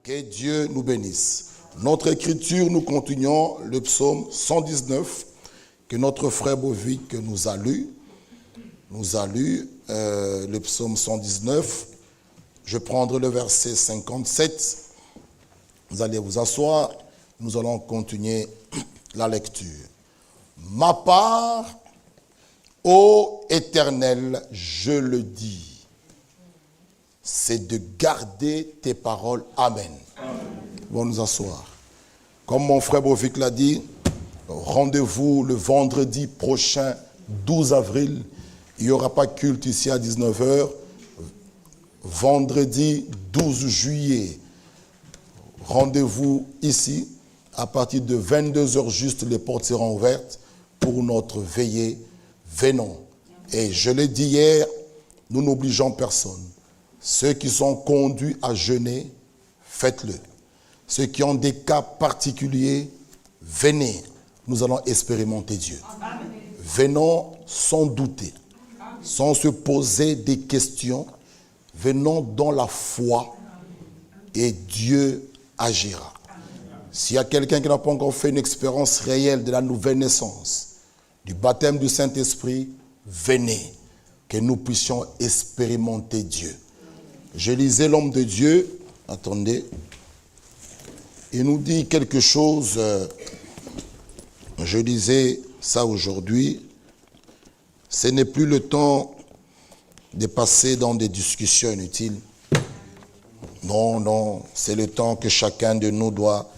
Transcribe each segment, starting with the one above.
Que Dieu nous bénisse. Notre écriture, nous continuons le psaume 119 que notre frère Bovic nous a lu. Le psaume 119. Je prendrai le verset 57. Vous allez vous asseoir. Nous allons continuer la lecture. Ma part, ô Éternel, je le dis, c'est de garder tes paroles. Amen. Bon, nous asseoir. Comme mon frère Bovic l'a dit, rendez-vous le vendredi prochain, 12 avril. Il n'y aura pas culte ici à 19h. Vendredi 12 juillet, rendez-vous ici. À partir de 22h juste, les portes seront ouvertes pour notre veillée. Venons. Et je l'ai dit hier, nous n'obligeons personne. Ceux qui sont conduits à jeûner, faites-le. Ceux qui ont des cas particuliers, venez. Nous allons expérimenter Dieu. Venons sans douter, sans se poser des questions. Venons dans la foi et Dieu agira. S'il y a quelqu'un qui n'a pas encore fait une expérience réelle de la nouvelle naissance, du baptême du Saint-Esprit, venez, que nous puissions expérimenter Dieu. Je lisais l'homme de Dieu, attendez, il nous dit quelque chose, je lisais ça aujourd'hui, ce n'est plus le temps de passer dans des discussions inutiles. Non, c'est le temps que chacun de nous doit...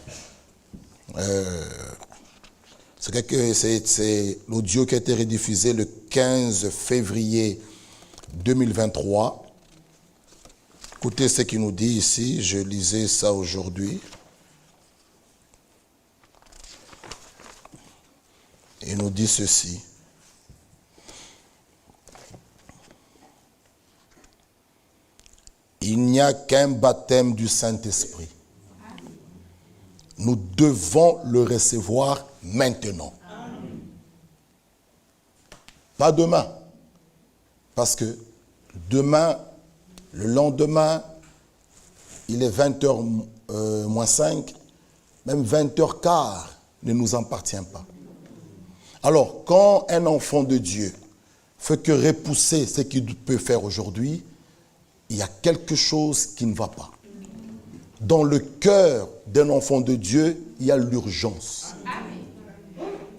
c'est l'audio qui a été rediffusé le 15 février 2023. Écoutez ce qu'il nous dit ici, je lisais ça aujourd'hui. Il nous dit ceci. Il n'y a qu'un baptême du Saint-Esprit. Nous devons le recevoir maintenant. Pas demain. Parce que demain, le lendemain, il est 20h moins 5, même 20h15 ne nous appartient pas. Alors, quand un enfant de Dieu fait que repousser ce qu'il peut faire aujourd'hui, il y a quelque chose qui ne va pas. Dans le cœur d'un enfant de Dieu, il y a l'urgence.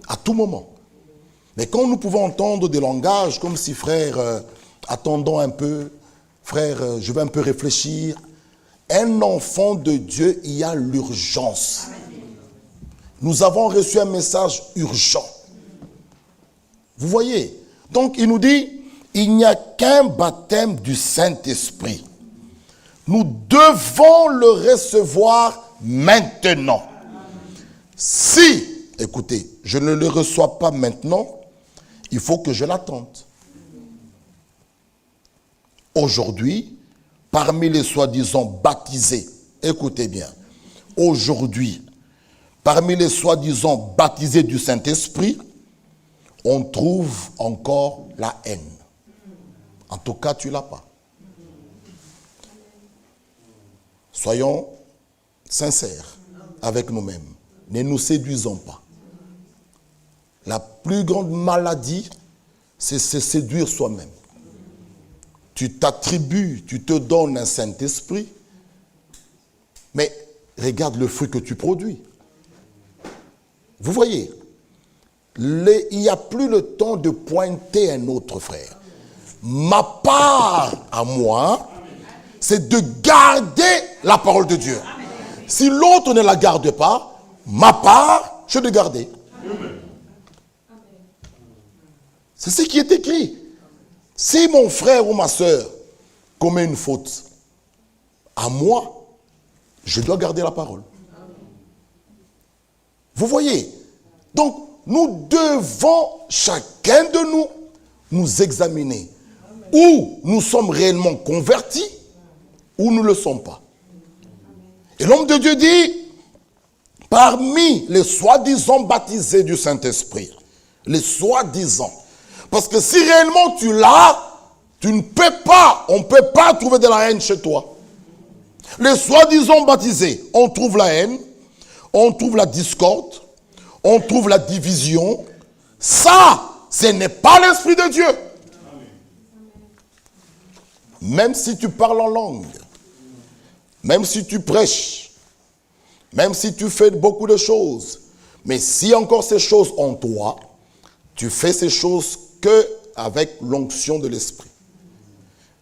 À tout moment. Mais quand nous pouvons entendre des langages comme si, frère, attendons un peu, frère, je vais un peu réfléchir. Un enfant de Dieu, il y a l'urgence. Nous avons reçu un message urgent. Vous voyez? Donc il nous dit, il n'y a qu'un baptême du Saint-Esprit. Nous devons le recevoir maintenant. Si, écoutez, je ne le reçois pas maintenant, il faut que je l'attende. Aujourd'hui, parmi les soi-disant baptisés, écoutez bien, aujourd'hui, parmi les soi-disant baptisés du Saint-Esprit, on trouve encore la haine. En tout cas, tu ne l'as pas. Soyons sincères avec nous-mêmes. Ne nous séduisons pas. La plus grande maladie, c'est se séduire soi-même. Tu t'attribues, tu te donnes un Saint-Esprit, mais regarde le fruit que tu produis. Vous voyez, il n'y a plus le temps de pointer un autre frère. Ma part à moi, c'est de garder la parole de Dieu. Si l'autre ne la garde pas, ma part, je vais garder. C'est ce qui est écrit. Si mon frère ou ma soeur commet une faute, à moi, je dois garder la parole. Vous voyez? Donc, nous devons, chacun de nous, nous examiner. Où nous sommes réellement convertis, ou nous ne le sommes pas. Et l'homme de Dieu dit, parmi les soi-disant baptisés du Saint-Esprit, les soi-disant, parce que si réellement tu l'as, tu ne peux pas, on ne peut pas trouver de la haine chez toi. Les soi-disant baptisés, on trouve la haine, on trouve la discorde, on trouve la division. Ça, ce n'est pas l'Esprit de Dieu. Même si tu parles en langue, même si tu prêches, même si tu fais beaucoup de choses, mais si encore ces choses en toi, tu fais ces choses que avec l'onction de l'Esprit.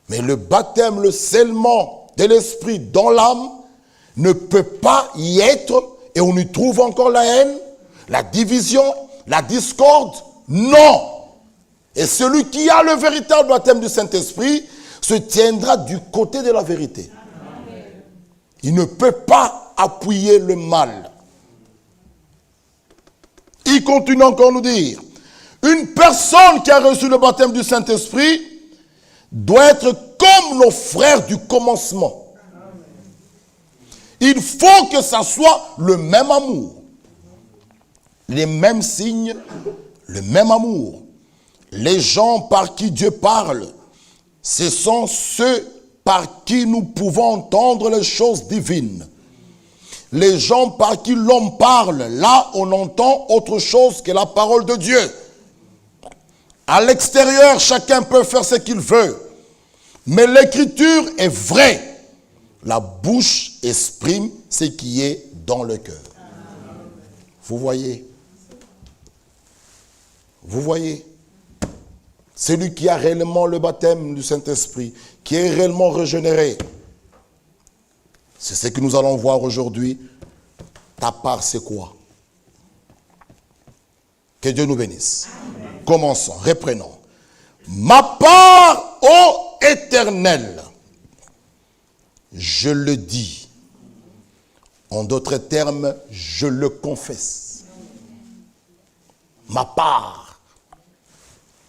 Mais le baptême, le scellement de l'Esprit dans l'âme ne peut pas y être et on y trouve encore la haine, la division, la discorde. Non. Et celui qui a le véritable baptême du Saint-Esprit se tiendra du côté de la vérité. Il ne peut pas appuyer le mal. Il continue encore à nous dire, une personne qui a reçu le baptême du Saint-Esprit doit être comme nos frères du commencement. Il faut que ça soit le même amour, les mêmes signes, le même amour. Les gens par qui Dieu parle, ce sont ceux par qui nous pouvons entendre les choses divines. Les gens par qui l'homme parle, là on entend autre chose que la parole de Dieu. À l'extérieur, chacun peut faire ce qu'il veut. Mais l'écriture est vraie. La bouche exprime ce qui est dans le cœur. Vous voyez? Vous voyez? Celui qui a réellement le baptême du Saint-Esprit, qui est réellement régénéré. C'est ce que nous allons voir aujourd'hui. Ta part, c'est quoi? Que Dieu nous bénisse. Amen. Commençons, reprenons. Ma part, ô Éternel, je le dis. En d'autres termes, je le confesse. Ma part.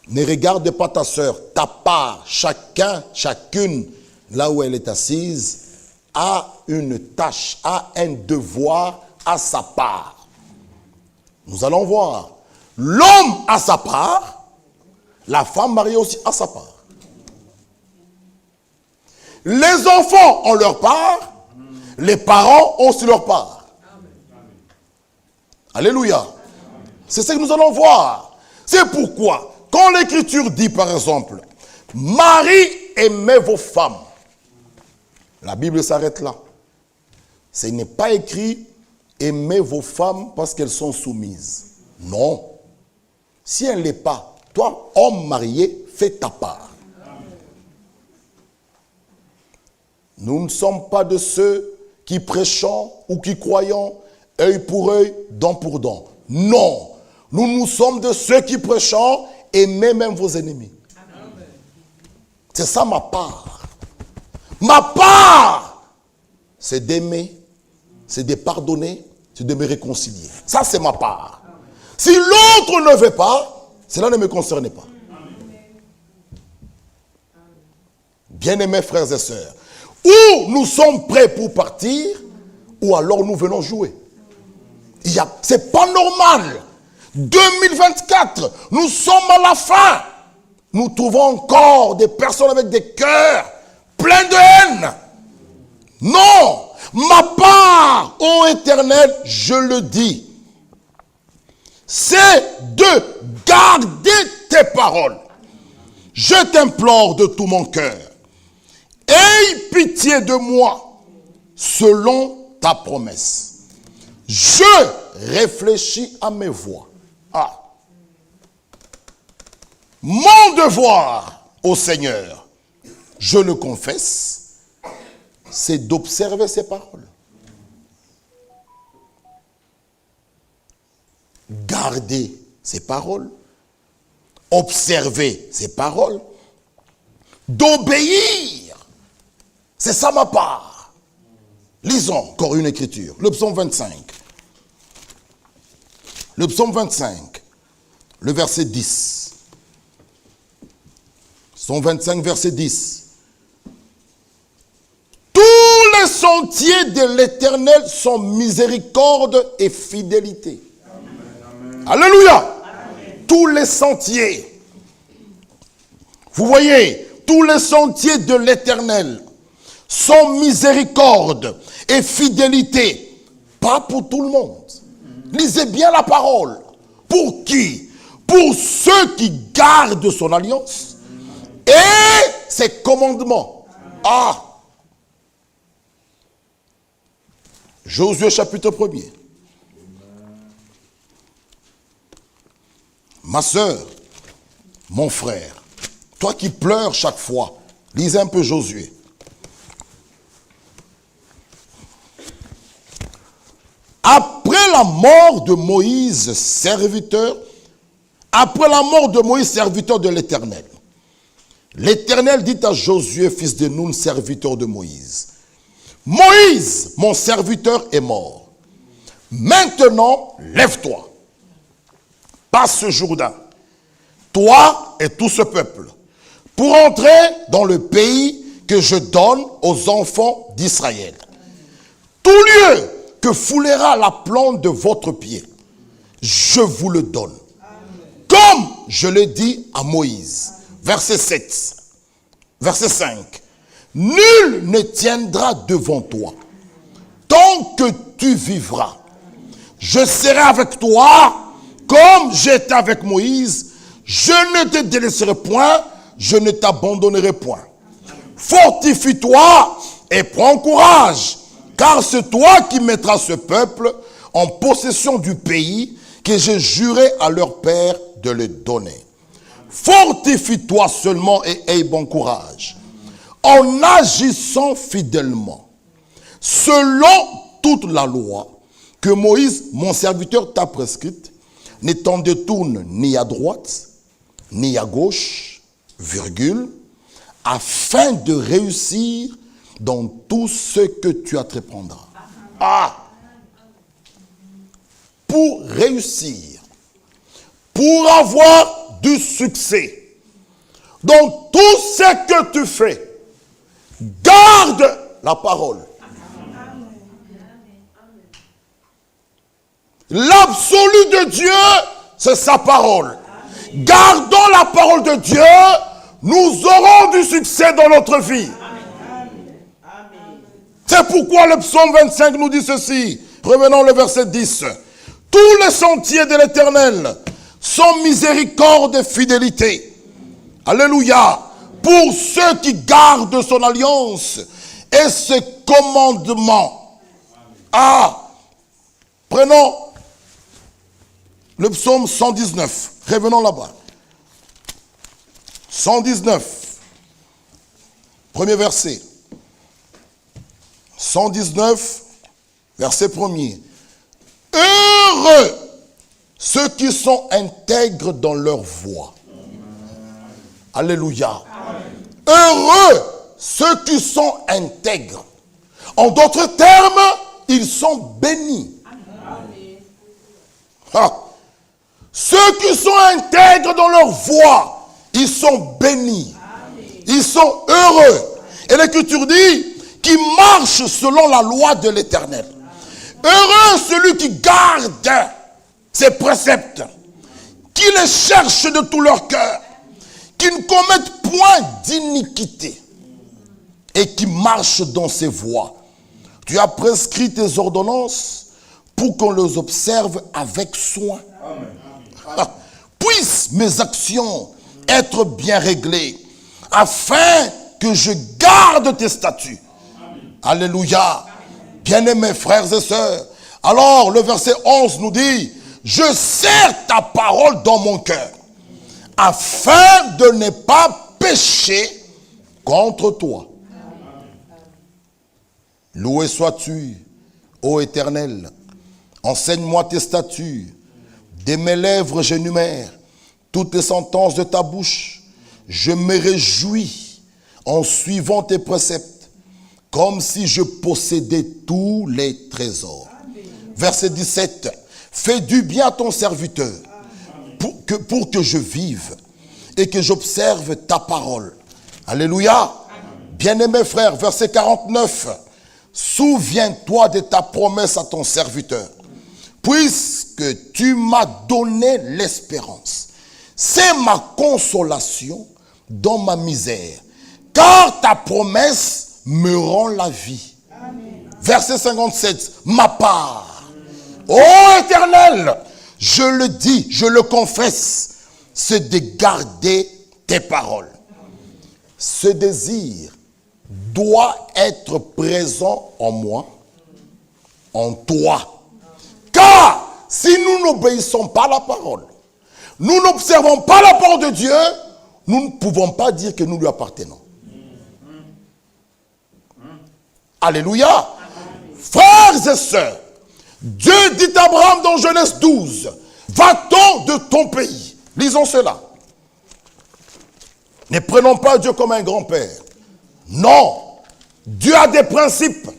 Ne regarde pas ta sœur, ta part. Chacun, chacune, là où elle est assise, a une tâche, a un devoir, a sa part. Nous allons voir. L'homme a sa part, la femme mariée aussi a sa part. Les enfants ont leur part, les parents ont aussi leur part. Alléluia. C'est ce que nous allons voir. C'est pourquoi, quand l'Écriture dit par exemple, Marie, aimez vos femmes. La Bible s'arrête là. Ce n'est pas écrit, aimez vos femmes parce qu'elles sont soumises. Non. Si elle ne l'est pas, toi, homme marié, fais ta part. Nous ne sommes pas de ceux qui prêchons ou qui croyons œil pour œil, dent pour dent. Non. Nous sommes de ceux qui prêchons, aimez même vos ennemis. C'est ça ma part. Ma part, c'est d'aimer, c'est de pardonner, c'est de me réconcilier. Ça, c'est ma part. Si l'autre ne veut pas, cela ne me concerne pas. Bien-aimés frères et sœurs, ou nous sommes prêts pour partir, ou alors nous venons jouer. C'est pas normal. 2024, nous sommes à la fin. Nous trouvons encore des personnes avec des cœurs pleins de haine. Non, ma part, ô Éternel, je le dis, c'est de garder tes paroles. Je t'implore de tout mon cœur. Aie pitié de moi selon ta promesse. Je réfléchis à mes voies. Ah. Mon devoir au Seigneur, je le confesse, c'est d'observer ses paroles. Garder ses paroles, observer ses paroles, d'obéir. C'est ça ma part. Lisons encore une écriture, le psaume 25. Le psaume 25, le verset 10. Psaume 25, verset 10. Tous les sentiers de l'Éternel sont miséricorde et fidélité. Amen. Alléluia. Amen. Tous les sentiers. Vous voyez, tous les sentiers de l'Éternel sans miséricorde et fidélité. Pas pour tout le monde. Lisez bien la parole. Pour qui? Pour ceux qui gardent son alliance et ses commandements. Ah! Josué chapitre 1er. Ma soeur, mon frère, toi qui pleures chaque fois, lisez un peu Josué. Après la mort de Moïse, serviteur, de l'Éternel, l'Éternel dit à Josué, fils de Nun, serviteur de Moïse, Moïse, mon serviteur, est mort. Maintenant, lève-toi. Passe ce Jourdain, toi et tout ce peuple, pour entrer dans le pays que je donne aux enfants d'Israël. Tout lieu que foulera la plante de votre pied, je vous le donne. Comme je l'ai dit à Moïse. Verset 7. Verset 5. Nul ne tiendra devant toi tant que tu vivras. Je serai avec toi comme j'étais avec Moïse. Je ne te délaisserai point, je ne t'abandonnerai point. Fortifie-toi et prends courage, car c'est toi qui mettras ce peuple en possession du pays que j'ai juré à leur père de le donner. Fortifie-toi seulement et aie bon courage, en agissant fidèlement, selon toute la loi que Moïse, mon serviteur, t'a prescrite. Ne t'en détourne ni à droite, ni à gauche, virgule, afin de réussir dans tout ce que tu entreprendras. Ah! Pour réussir, pour avoir du succès, dans tout ce que tu fais, garde la parole. L'absolu de Dieu, c'est sa parole. Gardons la parole de Dieu, nous aurons du succès dans notre vie. C'est pourquoi le psaume 25 nous dit ceci. Revenons au verset 10. Tous les sentiers de l'Éternel sont miséricorde et fidélité. Alléluia. Pour ceux qui gardent son alliance et ses commandements. Ah, prenons le psaume 119. Revenons là-bas. 119. Premier verset. 119, verset 1er. Heureux ceux qui sont intègres dans leur voie. Alléluia. Heureux ceux qui sont intègres. En d'autres termes, ils sont bénis. Ah. Ceux qui sont intègres dans leur voie, ils sont bénis. Ils sont heureux. Et l'Écriture dit qui marche selon la loi de l'Éternel. Heureux celui qui garde ses préceptes, qui les cherche de tout leur cœur, qui ne commettent point d'iniquité et qui marche dans ses voies. Tu as prescrit tes ordonnances pour qu'on les observe avec soin. Amen. Puissent mes actions être bien réglées, afin que je garde tes statuts. Alléluia. Bien-aimés frères et sœurs. Alors le verset 11 nous dit, je serre ta parole dans mon cœur, afin de ne pas pécher contre toi. Loué sois-tu, ô Éternel. Enseigne-moi tes statuts. De mes lèvres j'énumère toutes les sentences de ta bouche. Je me réjouis en suivant tes préceptes, comme si je possédais tous les trésors. Amen. Verset 17. Fais du bien à ton serviteur, pour que je vive et que j'observe ta parole. Alléluia. Bien-aimés frères, verset 49. Souviens-toi de ta promesse à ton serviteur, puisque tu m'as donné l'espérance. C'est ma consolation dans ma misère, car ta promesse me rend la vie. Amen. Verset 57, ma part. Ô Éternel, je le dis, je le confesse, c'est de garder tes paroles. Ce désir doit être présent en moi, en toi. Car si nous n'obéissons pas à la parole, nous n'observons pas la parole de Dieu, nous ne pouvons pas dire que nous lui appartenons. Alléluia. Frères et sœurs, Dieu dit à Abraham dans Genèse 12, va-t'en de ton pays. Lisons cela. Ne prenons pas Dieu comme un grand-père. Non. Dieu a des principes. Amen.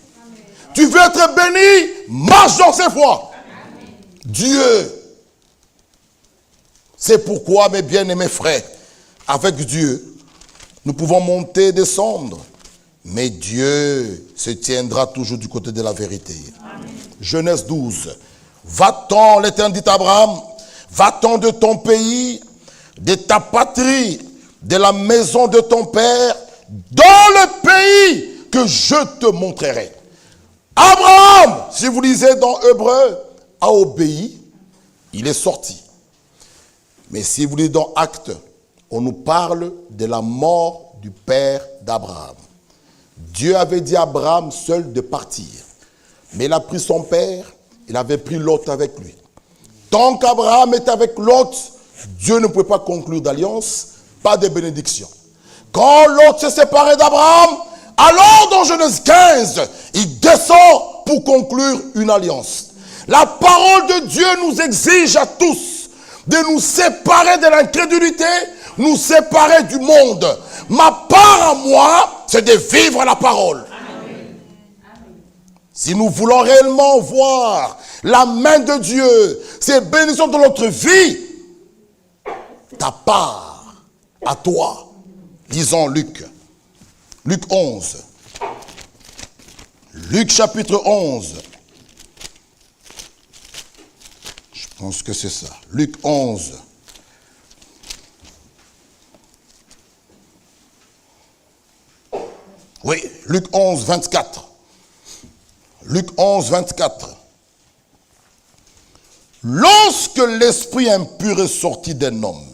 Tu veux être béni, marche dans ses voies. Amen. Dieu. C'est pourquoi, mes bien-aimés frères, avec Dieu, nous pouvons monter et descendre. Mais Dieu se tiendra toujours du côté de la vérité. Amen. Genèse 12. Va-t'en, l'Éternel dit à Abraham, va-t'en de ton pays, de ta patrie, de la maison de ton père, dans le pays que je te montrerai. Abraham, si vous lisez dans Hébreu, a obéi, il est sorti. Mais si vous lisez dans Actes, on nous parle de la mort du père d'Abraham. Dieu avait dit à Abraham seul de partir. Mais il a pris son père, il avait pris Lot avec lui. Tant qu'Abraham était avec Lot, Dieu ne pouvait pas conclure d'alliance, pas de bénédiction. Quand Lot s'est séparé d'Abraham, alors dans Genèse 15, il descend pour conclure une alliance. La parole de Dieu nous exige à tous de nous séparer de l'incrédulité, nous séparer du monde. Ma part à moi, c'est de vivre la parole. Amen. Si nous voulons réellement voir la main de Dieu, ses bénédictions dans notre vie, ta part à toi. Lisons Luc. Luc 11. Luc chapitre 11. Je pense que c'est ça. Luc 11. Oui, Luc 11, 24. Luc 11, 24. Lorsque l'esprit impur est sorti d'un homme,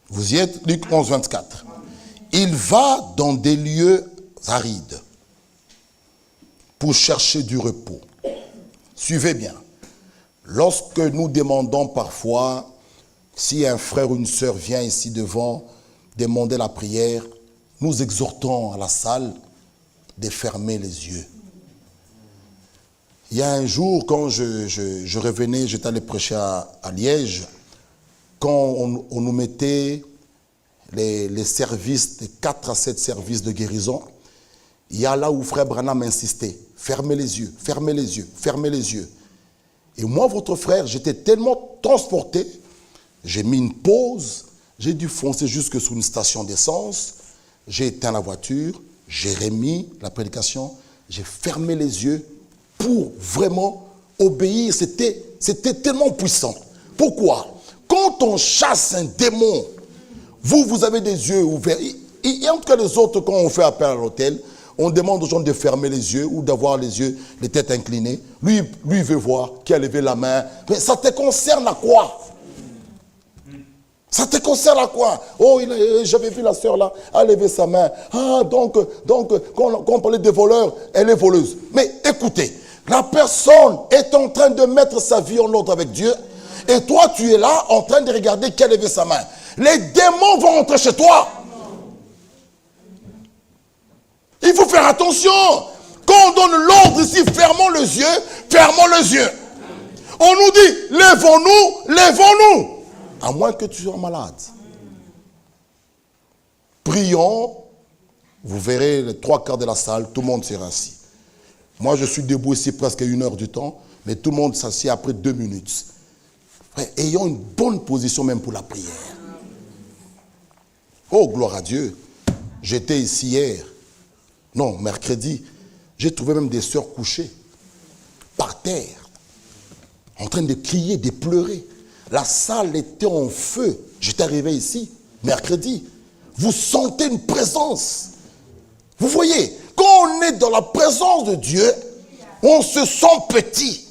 vous y êtes, Luc 11, 24. Il va dans des lieux arides pour chercher du repos. Suivez bien. Lorsque nous demandons parfois, si un frère ou une sœur vient ici devant demander la prière, nous exhortons à la salle de fermer les yeux. Il y a un jour, quand je revenais, j'étais allé prêcher à Liège, quand on nous mettait les services, de 4 à 7 services de guérison, il y a là où frère Branham insistait, fermez les yeux, fermez les yeux, fermez les yeux. Et moi, votre frère, j'étais tellement transporté, j'ai mis une pause, j'ai dû foncer jusque sur une station d'essence, j'ai éteint la voiture, j'ai remis la prédication, j'ai fermé les yeux pour vraiment obéir. C'était tellement puissant. Pourquoi? Quand on chasse un démon, vous avez des yeux ouverts. Et en tout cas, les autres, quand on fait appel à l'hôtel, on demande aux gens de fermer les yeux ou d'avoir les yeux, les têtes inclinées. Lui, il veut voir qui a levé la main. Mais ça te concerne à quoi? Ça te concerne à quoi? Oh, j'avais vu la sœur là, a levé sa main. Ah, donc quand on parlait des voleurs, elle est voleuse. Mais écoutez, la personne est en train de mettre sa vie en ordre avec Dieu. Et toi, tu es là en train de regarder qui a levé sa main. Les démons vont rentrer chez toi. Il faut faire attention. Quand on donne l'ordre ici, fermons les yeux, fermons les yeux. On nous dit, lèvons-nous, lèvons-nous. À moins que tu sois malade. Prions. Vous verrez les 3/4 de la salle, tout le monde sera assis. Moi, je suis debout ici presque 1 heure du temps, mais tout le monde s'assied après 2 minutes. Ayons une bonne position même pour la prière. Oh, gloire à Dieu. J'étais ici hier. Non, mercredi. J'ai trouvé même des sœurs couchées. Par terre. En train de crier, de pleurer. La salle était en feu. J'étais arrivé ici, mercredi. vous sentez une présence. Vous voyez, quand on est dans la présence de Dieu, on se sent petit.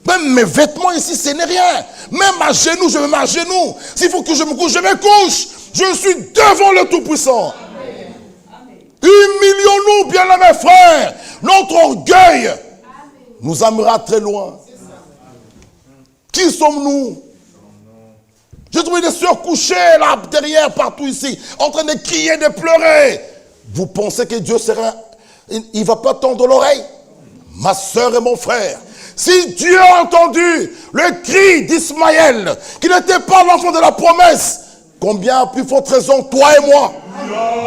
Même mes vêtements ici, ce n'est rien. Même à genoux, je me mets à genoux. S'il faut que je me couche, je me couche. Je suis devant le Tout-Puissant. Humilions-nous, bien-aimés frères. Notre orgueil nous amènera très loin. Qui sommes-nous? J'ai trouvé des sœurs couchées là, derrière, partout ici, en train de crier, de pleurer. Vous pensez que Dieu sera... Il ne va pas tendre l'oreille? Ma sœur et mon frère, si Dieu a entendu le cri d'Ismaël, qui n'était pas l'enfant de la promesse, combien a plus forte raison, toi et moi?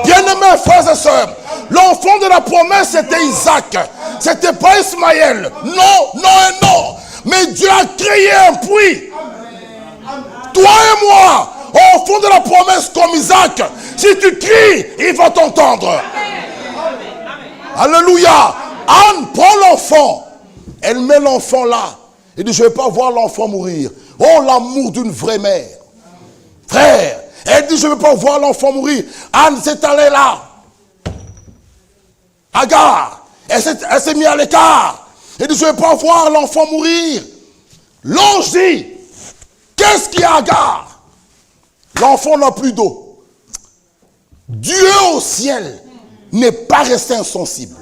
Bien-aimés frères et sœurs, l'enfant de la promesse c'était Isaac, c'était pas Ismaël. Non, non et non. Mais Dieu a créé un puits. Toi et moi, enfant de la promesse comme Isaac, si tu cries, il va t'entendre. Alléluia. Anne prend l'enfant. Elle met l'enfant là. Elle dit, je ne vais pas voir l'enfant mourir. Oh, l'amour d'une vraie mère. Frère, elle dit, je ne vais pas voir l'enfant mourir. Anne s'est allée là. Agar, elle s'est mise à l'écart. Elle dit, je ne vais pas voir l'enfant mourir. L'ange dit, qu'est-ce qu'il y a, Agar? L'enfant n'a plus d'eau. Dieu au ciel n'est pas resté insensible.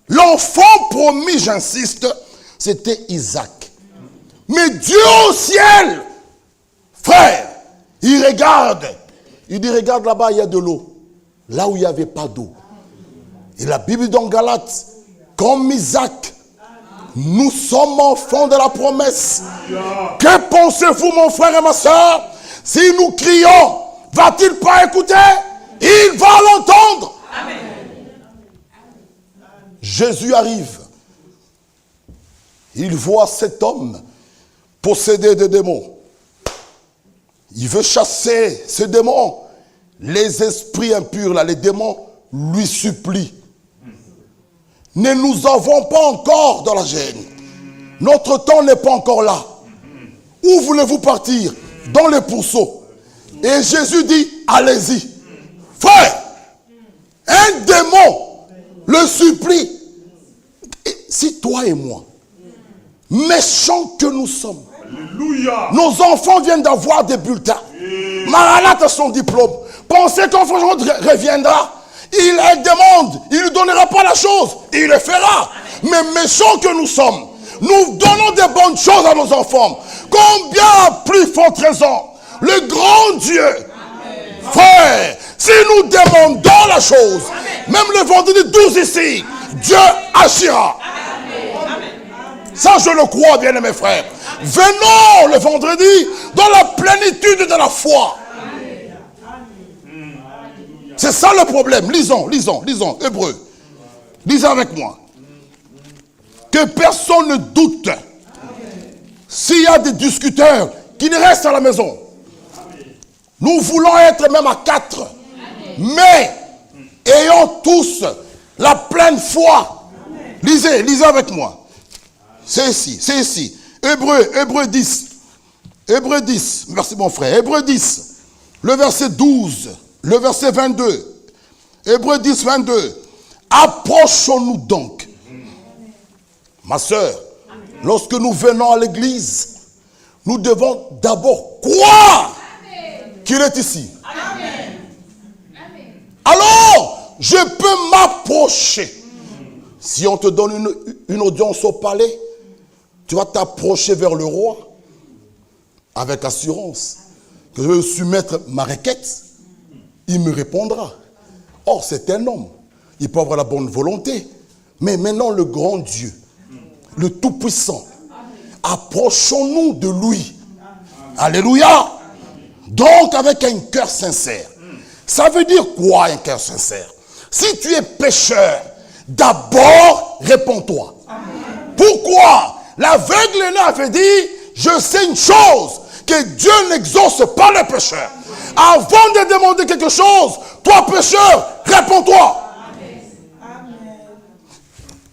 L'enfant promis, j'insiste, c'était Isaac. Mais Dieu au ciel, frère, il regarde. Il dit, regarde là-bas, il y a de l'eau. Là où il n'y avait pas d'eau. Et la Bible dans Galates, comme Isaac, nous sommes enfants de la promesse. Que pensez-vous, mon frère et ma soeur? Si nous crions, va-t-il pas écouter? Il va l'entendre. Amen. Jésus arrive. Il voit cet homme possédé de démons. Il veut chasser ces démons. Les esprits impurs, là, les démons, lui supplient. Ne nous avons pas encore dans la gêne. Notre temps n'est pas encore là. Où voulez-vous partir? Dans les pourceaux. Et Jésus dit, allez-y. Frère, un démon le supplie. Et si toi et moi, méchants que nous sommes, Alléluia. Nos enfants viennent d'avoir des bulletins. Maranatha a son diplôme. Pensez qu'un jour reviendra. Il demande, il ne donnera pas la chose, il le fera. Mais méchants que nous sommes, nous donnons des bonnes choses à nos enfants. Combien a plus forte raison le grand Dieu? Amen. Frère, si nous demandons la chose, même le vendredi 12 ici, Dieu agira. Amen. Ça je le crois, bien mes frères. Venons le vendredi dans la plénitude de la foi. C'est ça le problème. Lisons, Hébreu. Lisez avec moi. Que personne ne doute. S'il y a des discuteurs qui ne restent à la maison. Nous voulons être même à 4. Mais, ayons tous la pleine foi. Lisez avec moi. C'est ici. Hébreu 10. Hébreu 10. Merci mon frère. Hébreu 10. Le verset 12. Le verset 22. Hébreu 10, 22. Approchons-nous donc. Ma sœur, lorsque nous venons à l'église, nous devons d'abord croire qu'il est ici. Amen. Alors, je peux m'approcher. Si on te donne une audience au palais, tu vas t'approcher vers le roi avec assurance que je vais soumettre ma requête. Il me répondra. Or, c'est un homme. Il peut avoir la bonne volonté. Mais maintenant, le grand Dieu, le Tout-Puissant, approchons-nous de lui. Alléluia. Donc, avec un cœur sincère. Ça veut dire quoi, un cœur sincère? Si tu es pécheur, d'abord, réponds-toi. Pourquoi? L'aveugle né avait dit, je sais une chose, que Dieu n'exauce pas les pécheurs. Avant de demander quelque chose, toi pécheur, réponds-toi. Amen.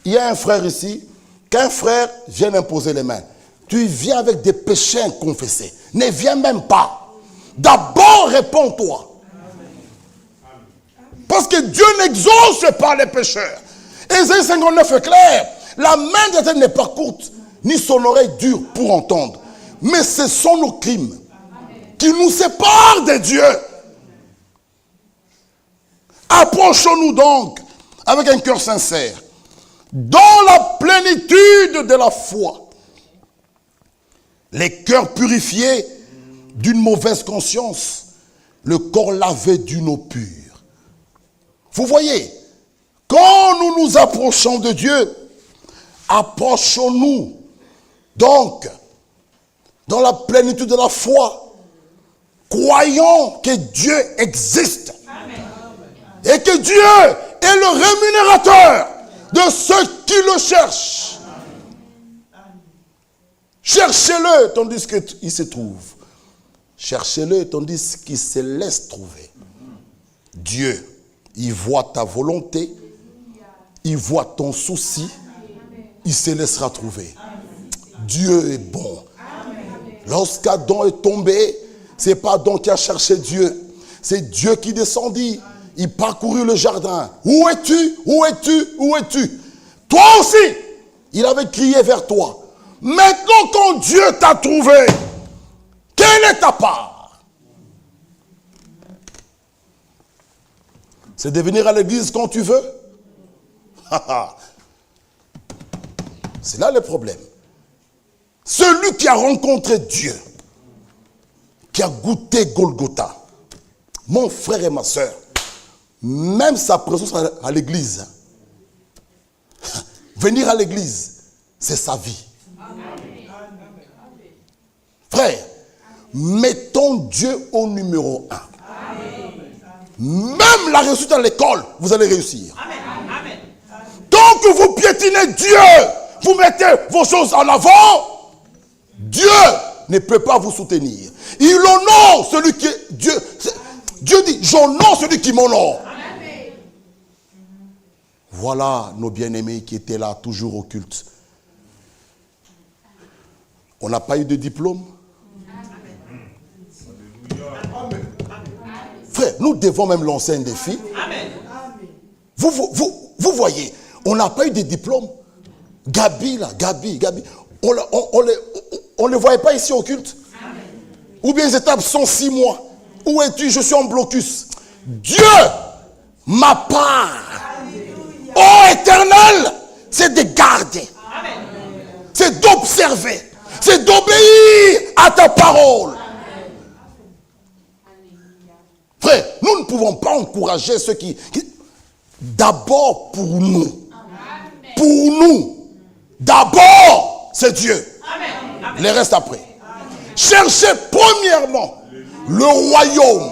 Il y a un frère ici, qu'un frère vient imposer les mains. Tu viens avec des péchés inconfessés. Ne viens même pas. D'abord réponds-toi. Parce que Dieu n'exauce pas les pécheurs. Ésaïe 59 est clair. La main de l'Éternel n'est pas courte, ni son oreille dure pour entendre. Mais ce sont nos crimes qui nous séparent de Dieu. Approchons-nous donc avec un cœur sincère, dans la plénitude de la foi. Les cœurs purifiés d'une mauvaise conscience, le corps lavé d'une eau pure. Vous voyez, quand nous nous approchons de Dieu, approchons-nous donc dans la plénitude de la foi, croyant que Dieu existe. Amen. Et que Dieu est le rémunérateur de ceux qui le cherchent. Cherchez-le tandis qu'il se trouve. Cherchez-le tandis qu'il se laisse trouver. Dieu, il voit ta volonté, il voit ton souci, il se laissera trouver. Dieu est bon. Lorsqu'Adam est tombé, ce n'est pas Adam qui a cherché Dieu. C'est Dieu qui descendit. Il parcourut le jardin. Où es-tu? Où es-tu? Où es-tu? Toi aussi, il avait crié vers toi. Maintenant, quand Dieu t'a trouvé, quelle est ta part? C'est de venir à l'église quand tu veux? C'est là le problème. Celui qui a rencontré Dieu, qui a goûté Golgotha, mon frère et ma soeur, même sa présence à l'église, venir à l'église, c'est sa vie. Frère, mettons Dieu au numéro 1. Même la réussite à l'école, vous allez réussir. Tant que vous piétinez Dieu, vous mettez vos choses en avant, Dieu ne peut pas vous soutenir. Il honore celui qui est Dieu. Dieu dit, j'honore celui qui m'honore. Voilà nos bien-aimés qui étaient là, toujours au culte. On n'a pas eu de diplôme. Frère, nous devons même lancer un défi. Vous voyez, on n'a pas eu de diplôme. Gabi, là, Gabi. On ne les voyait pas ici au culte. Ou bien ils étaient absents 6 mois. Où es-tu? Je suis en blocus. Dieu, ma part, ô Éternel, c'est de garder. C'est d'observer. C'est d'obéir à ta parole. Frère, nous ne pouvons pas encourager ceux qui d'abord pour nous. Pour nous. D'abord, c'est Dieu. Les restes après. Cherchez premièrement le royaume.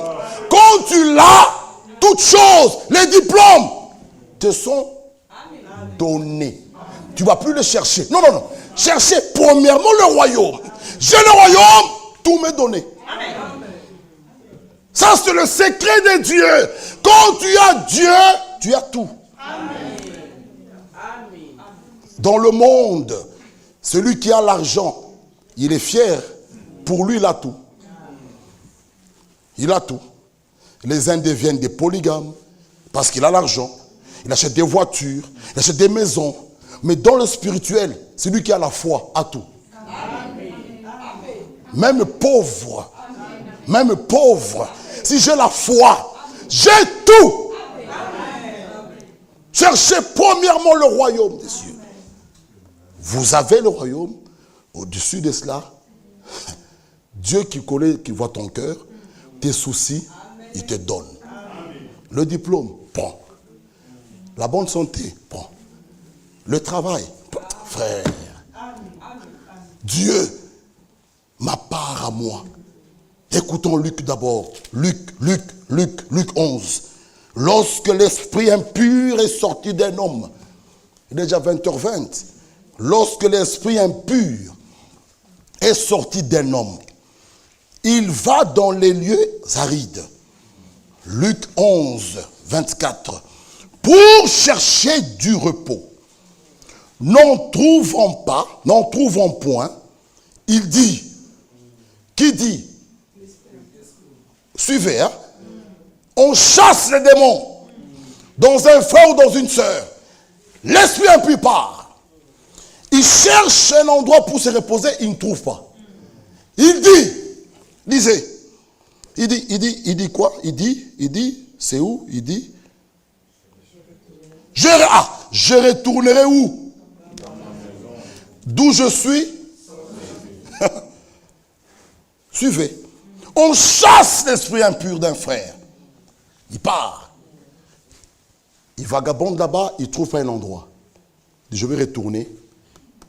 Quand tu l'as, toutes choses, les diplômes te sont donnés. Tu ne vas plus les chercher. Non. Cherchez premièrement le royaume. J'ai le royaume, tout m'est donné. Ça, c'est le secret de Dieu. Quand tu as Dieu, tu as tout. Dans le monde, celui qui a l'argent, il est fier. Pour lui, il a tout. Il a tout. Les uns deviennent des polygames parce qu'il a l'argent. Il achète des voitures, il achète des maisons. Mais dans le spirituel, celui qui a la foi a tout. Même pauvre, si j'ai la foi, j'ai tout. Cherchez premièrement le royaume des cieux. Vous avez le royaume. Au-dessus de cela, Dieu qui connaît, qui voit ton cœur, tes soucis, il te donne. Le diplôme, prends. La bonne santé, prends. Le travail, prends. Frère. Dieu, ma part à moi. Écoutons Luc d'abord. Luc 11. Lorsque l'esprit impur est sorti d'un homme, il est déjà 20h20. Lorsque l'esprit impur est sorti d'un homme, il va dans les lieux arides. Luc 11, 24. Pour chercher du repos. N'en trouvant point, il dit. Qui dit? Suivez, hein? On chasse les démons dans un frère ou dans une sœur, l'esprit impur part. Il cherche un endroit pour se reposer, il ne trouve pas. Il dit, lisez, il dit quoi? Il dit, c'est où? Il dit, je retournerai où? D'où je suis? Suivez. On chasse l'esprit impur d'un frère. Il part. Il vagabonde là-bas, il trouve pas un endroit. Il dit, je vais retourner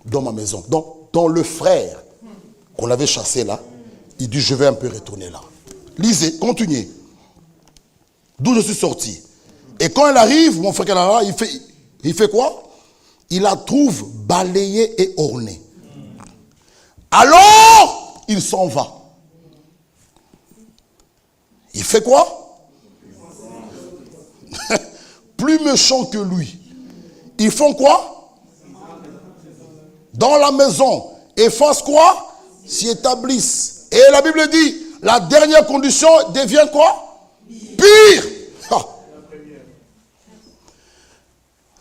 dans ma maison. Donc, dans le frère qu'on avait chassé là, il dit, je vais un peu retourner là. Lisez, continuez. D'où je suis sorti. Et quand elle arrive, mon frère Canara, il fait quoi? Il la trouve balayée et ornée. Alors, il s'en va. Il fait quoi? Plus méchant que lui. Ils font quoi? Dans la maison. Et fassent quoi? S'y établissent. Et la Bible dit, la dernière condition devient quoi? Pire. Ah.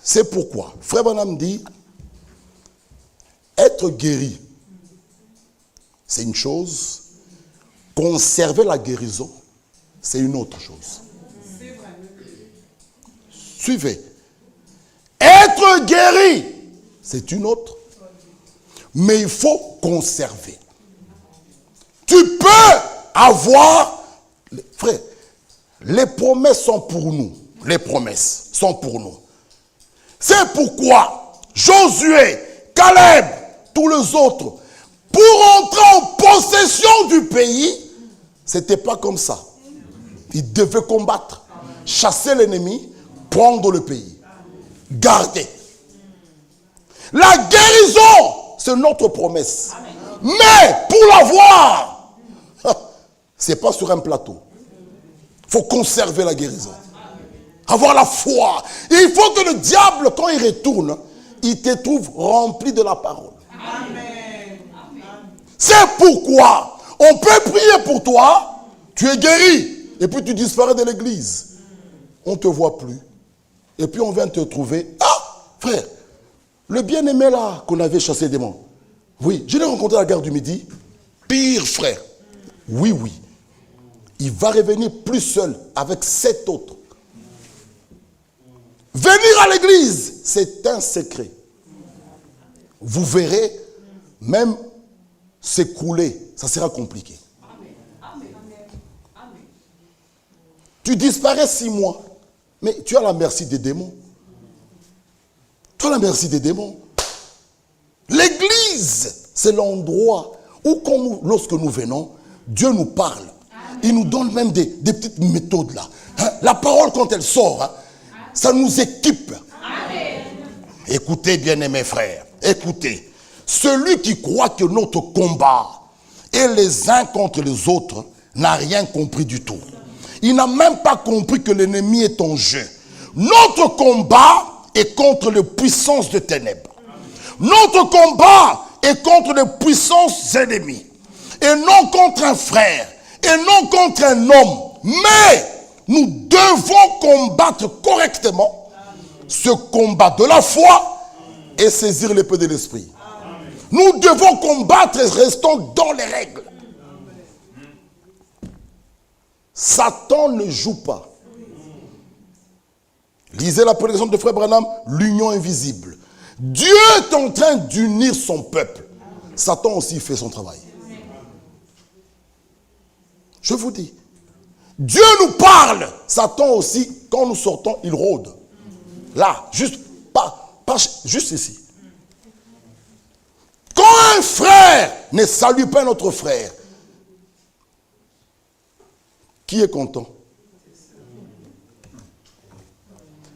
C'est pourquoi, Frère Branham dit, être guéri, c'est une chose. Conserver la guérison, c'est une autre chose. Suivez. Être guéri, c'est une autre. Mais il faut conserver. Tu peux avoir... Frère, les promesses sont pour nous. Les promesses sont pour nous. C'est pourquoi Josué, Caleb, tous les autres, pour entrer en possession du pays, c'était pas comme ça. Ils devaient combattre, chasser l'ennemi, prendre le pays, garder. La guérison, c'est notre promesse. Mais pour l'avoir, c'est pas sur un plateau. Il faut conserver la guérison. Avoir la foi. Il faut que le diable, quand il retourne, il te trouve rempli de la parole. Amen. C'est pourquoi on peut prier pour toi, tu es guéri, et puis tu disparais de l'église. On ne te voit plus. Et puis on vient te trouver. Ah, frère, le bien-aimé là, qu'on avait chassé des démons. Oui, je l'ai rencontré à la gare du Midi. Pire, frère. Oui. Il va revenir plus seul, avec 7 autres. Venir à l'église, c'est un secret. Vous verrez, même s'écouler, ça sera compliqué. Tu disparais 6 mois, mais tu as la merci des démons. Tu as la merci des démons. L'église, c'est l'endroit où, lorsque nous venons, Dieu nous parle. Il nous donne même des petites méthodes là. Hein? La parole, quand elle sort, hein, ça nous équipe. Amen. Écoutez, bien-aimés frères, écoutez. Celui qui croit que notre combat est les uns contre les autres n'a rien compris du tout. Il n'a même pas compris que l'ennemi est en jeu. Notre combat est contre les puissances de ténèbres. Notre combat est contre les puissances ennemies. Et non contre un frère. Et non contre un homme. Mais nous devons combattre correctement ce combat de la foi et saisir l'épée de l'esprit. Nous devons combattre et restons dans les règles. Satan ne joue pas. Lisez la prédication de Frère Branham, l'union invisible. Dieu est en train d'unir son peuple. Satan aussi fait son travail. Je vous dis, Dieu nous parle. Satan aussi, quand nous sortons, il rôde. Là, juste ici. Quand un frère ne salue pas notre frère, qui est content?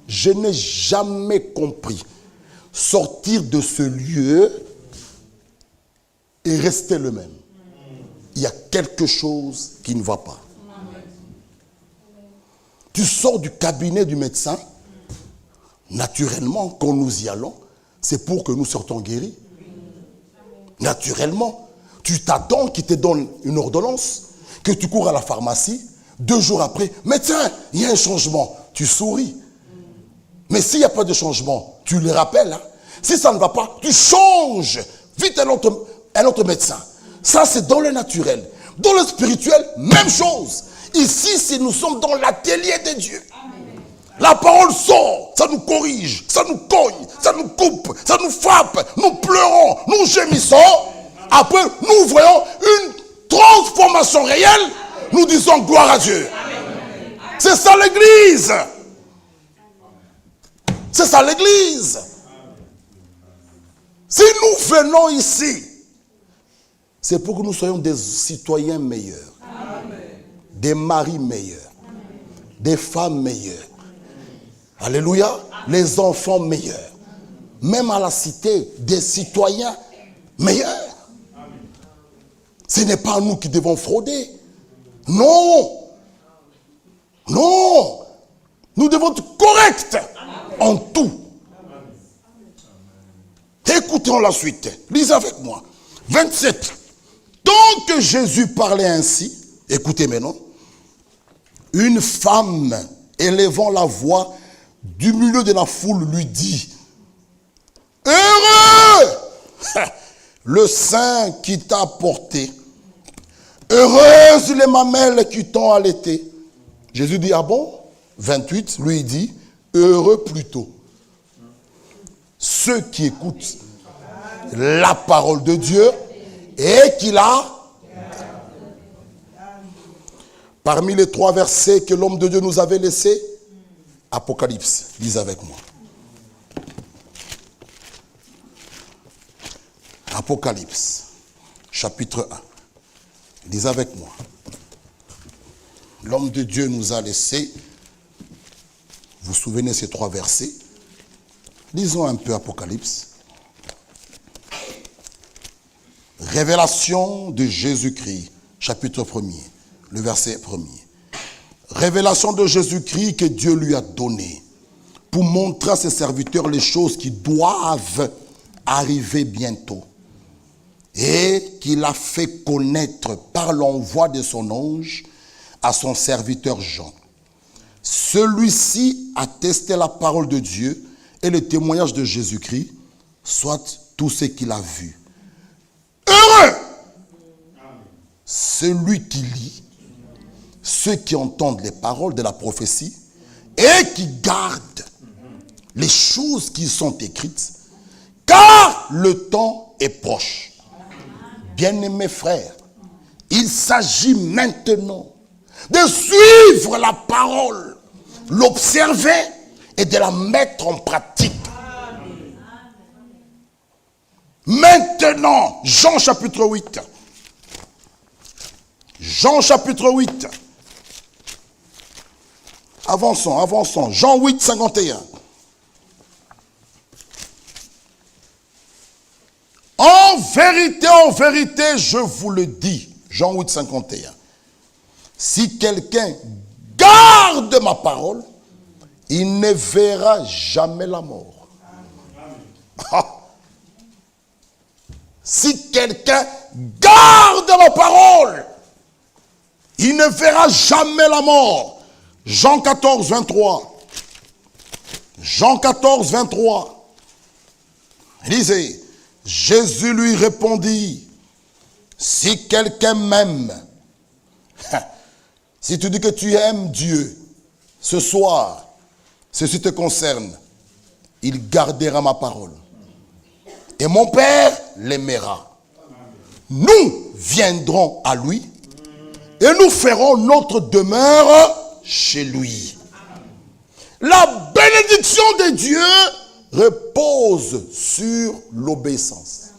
Je n'ai jamais compris sortir de ce lieu et rester le même. Il y a quelque chose qui ne va pas. Tu sors du cabinet du médecin, naturellement, quand nous y allons, c'est pour que nous sortons guéris. Naturellement, tu t'attends qu'il te donne une ordonnance, que tu cours à la pharmacie, 2 jours après, médecin, il y a un changement. Tu souris. Mais s'il n'y a pas de changement, tu le rappelles. Hein? Si ça ne va pas, tu changes. Vite un autre médecin. Ça, c'est dans le naturel. Dans le spirituel, même chose. Ici, si nous sommes dans l'atelier de Dieu, la parole sort, ça nous corrige, ça nous cogne, ça nous coupe, ça nous frappe, nous pleurons, nous gémissons. Après, nous voyons une transformation réelle. Nous disons gloire à Dieu. C'est ça l'église. C'est ça l'église. Si nous venons ici, c'est pour que nous soyons des citoyens meilleurs, des maris meilleurs, des femmes meilleures. Alléluia. Les enfants meilleurs. Même à la cité, des citoyens meilleurs. Ce n'est pas nous qui devons frauder. Non. Non. Nous devons être corrects en tout. Écoutons la suite. Lisez avec moi. 27. Tant que Jésus parlait ainsi, écoutez maintenant, une femme élevant la voix du milieu de la foule lui dit, heureux le sein qui t'a porté, heureuse les mamelles qui t'ont allaité. Jésus dit, ah bon? 28, lui dit, heureux plutôt ceux qui écoutent la parole de Dieu et qui la... Parmi les 3 versets que l'homme de Dieu nous avait laissés, Apocalypse, lisez avec moi. Apocalypse, chapitre 1. Lisez avec moi. L'homme de Dieu nous a laissé, vous vous souvenez ces 3 versets. Lisons un peu Apocalypse. Révélation de Jésus-Christ, chapitre 1er, le verset 1er. Révélation de Jésus-Christ que Dieu lui a donné pour montrer à ses serviteurs les choses qui doivent arriver bientôt et qu'il a fait connaître par l'envoi de son ange à son serviteur Jean. Celui-ci attestait la parole de Dieu et le témoignage de Jésus-Christ, soit tout ce qu'il a vu. Heureux celui qui lit, ceux qui entendent les paroles de la prophétie et qui gardent les choses qui sont écrites, car le temps est proche. Bien-aimés frères, il s'agit maintenant de suivre la parole, l'observer et de la mettre en pratique. Maintenant, Jean chapitre 8. Jean chapitre 8. Avançons. Jean 8, 51. En vérité, je vous le dis. Jean 8, 51. Si quelqu'un garde ma parole, il ne verra jamais la mort. Ah. Si quelqu'un garde ma parole, il ne verra jamais la mort. Jean 14, 23. Jean 14, 23. Lisez. Jésus lui répondit, si quelqu'un m'aime, si tu dis que tu aimes Dieu, ce soir, ceci te concerne, il gardera ma parole. Et mon Père l'aimera. Nous viendrons à lui et nous ferons notre demeure chez lui. La bénédiction de Dieu repose sur l'obéissance.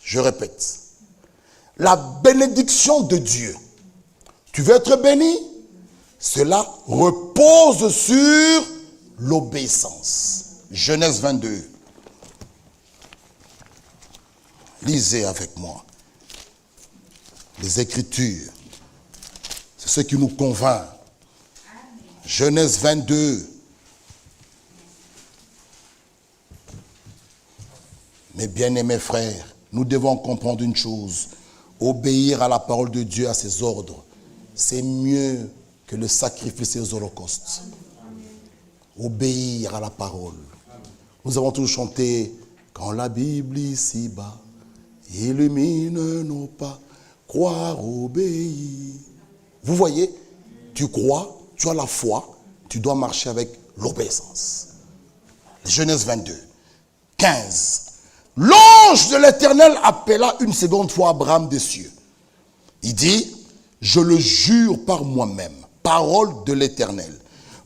Je répète. La bénédiction de Dieu. Tu veux être béni? Cela repose sur l'obéissance. Genèse 22. Lisez avec moi. Les Écritures. C'est ce qui nous convainc. Genèse 22. Mes bien-aimés frères, nous devons comprendre une chose. Obéir à la parole de Dieu, à ses ordres, c'est mieux que le sacrifice et les holocaustes. Obéir à la parole. Nous avons tous chanté « Quand la Bible ici-bas illumine nos pas, croire, obéir. » Vous voyez, tu crois, tu as la foi, tu dois marcher avec l'obéissance. Genèse 22, 15. L'ange de l'Éternel appela une seconde fois Abraham des cieux. Il dit, je le jure par moi-même, parole de l'Éternel,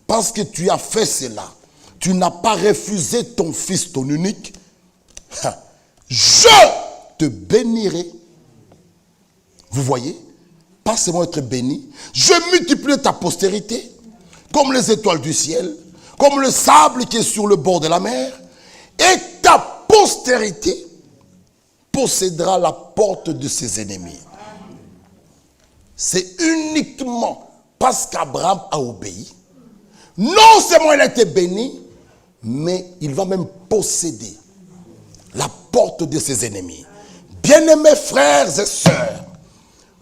parce que tu as fait cela, tu n'as pas refusé ton fils, ton unique, je te bénirai. Vous voyez, pas seulement être béni, je multiplierai ta postérité, comme les étoiles du ciel, comme le sable qui est sur le bord de la mer, et ta postérité possédera la porte de ses ennemis. C'est uniquement parce qu'Abraham a obéi. Non seulement il a été béni, mais il va même posséder la porte de ses ennemis. Bien-aimés frères et sœurs,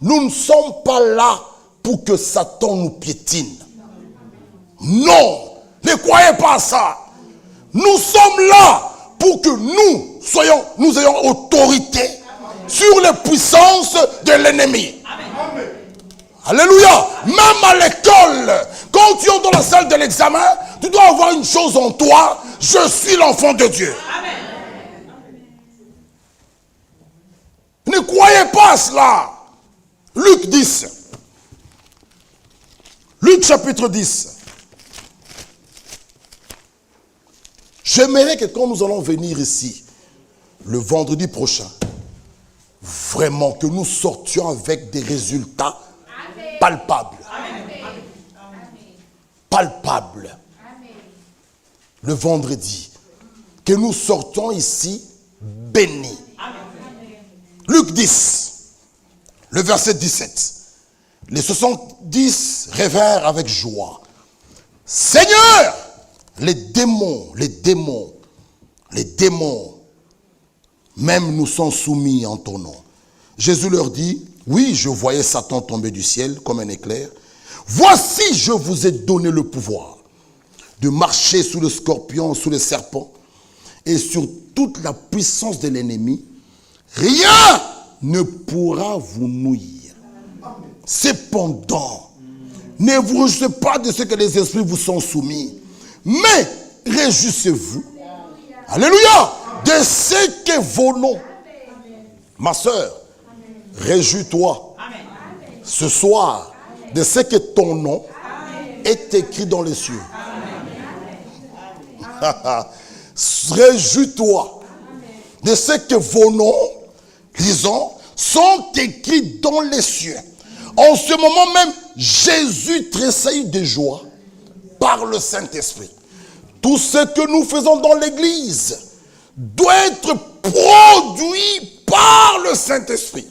nous ne sommes pas là pour que Satan nous piétine. Non, ne croyez pas à ça. Nous sommes là pour que nous ayons autorité sur les puissances de l'ennemi. Alléluia. Même à l'école, quand tu es dans la salle de l'examen, tu dois avoir une chose en toi. Je suis l'enfant de Dieu. Ne croyez pas à cela. Luc 10. Luc chapitre 10. J'aimerais que quand nous allons venir ici, le vendredi prochain, vraiment que nous sortions avec des résultats palpables. Palpables. Le vendredi. Que nous sortons ici bénis. Luc 10, le verset 17. Les 70 révèrent avec joie. Seigneur, les démons, même nous sont soumis en ton nom. Jésus leur dit, oui, je voyais Satan tomber du ciel comme un éclair. Voici, je vous ai donné le pouvoir de marcher sous le scorpion, sous le serpent et sur toute la puissance de l'ennemi. Rien ne pourra vous nuire. Cependant, ne vous réjouissez pas de ce que les esprits vous sont soumis, mais réjouissez-vous, alléluia, de ce que vos noms. Ma soeur, réjouis-toi ce soir de ce que ton nom est écrit dans les cieux. Réjouis-toi de ce que vos noms, disons, sont écrits dans les cieux. En ce moment même, Jésus tressaillit de joie par le Saint-Esprit. Tout ce que nous faisons dans l'église doit être produit par le Saint-Esprit.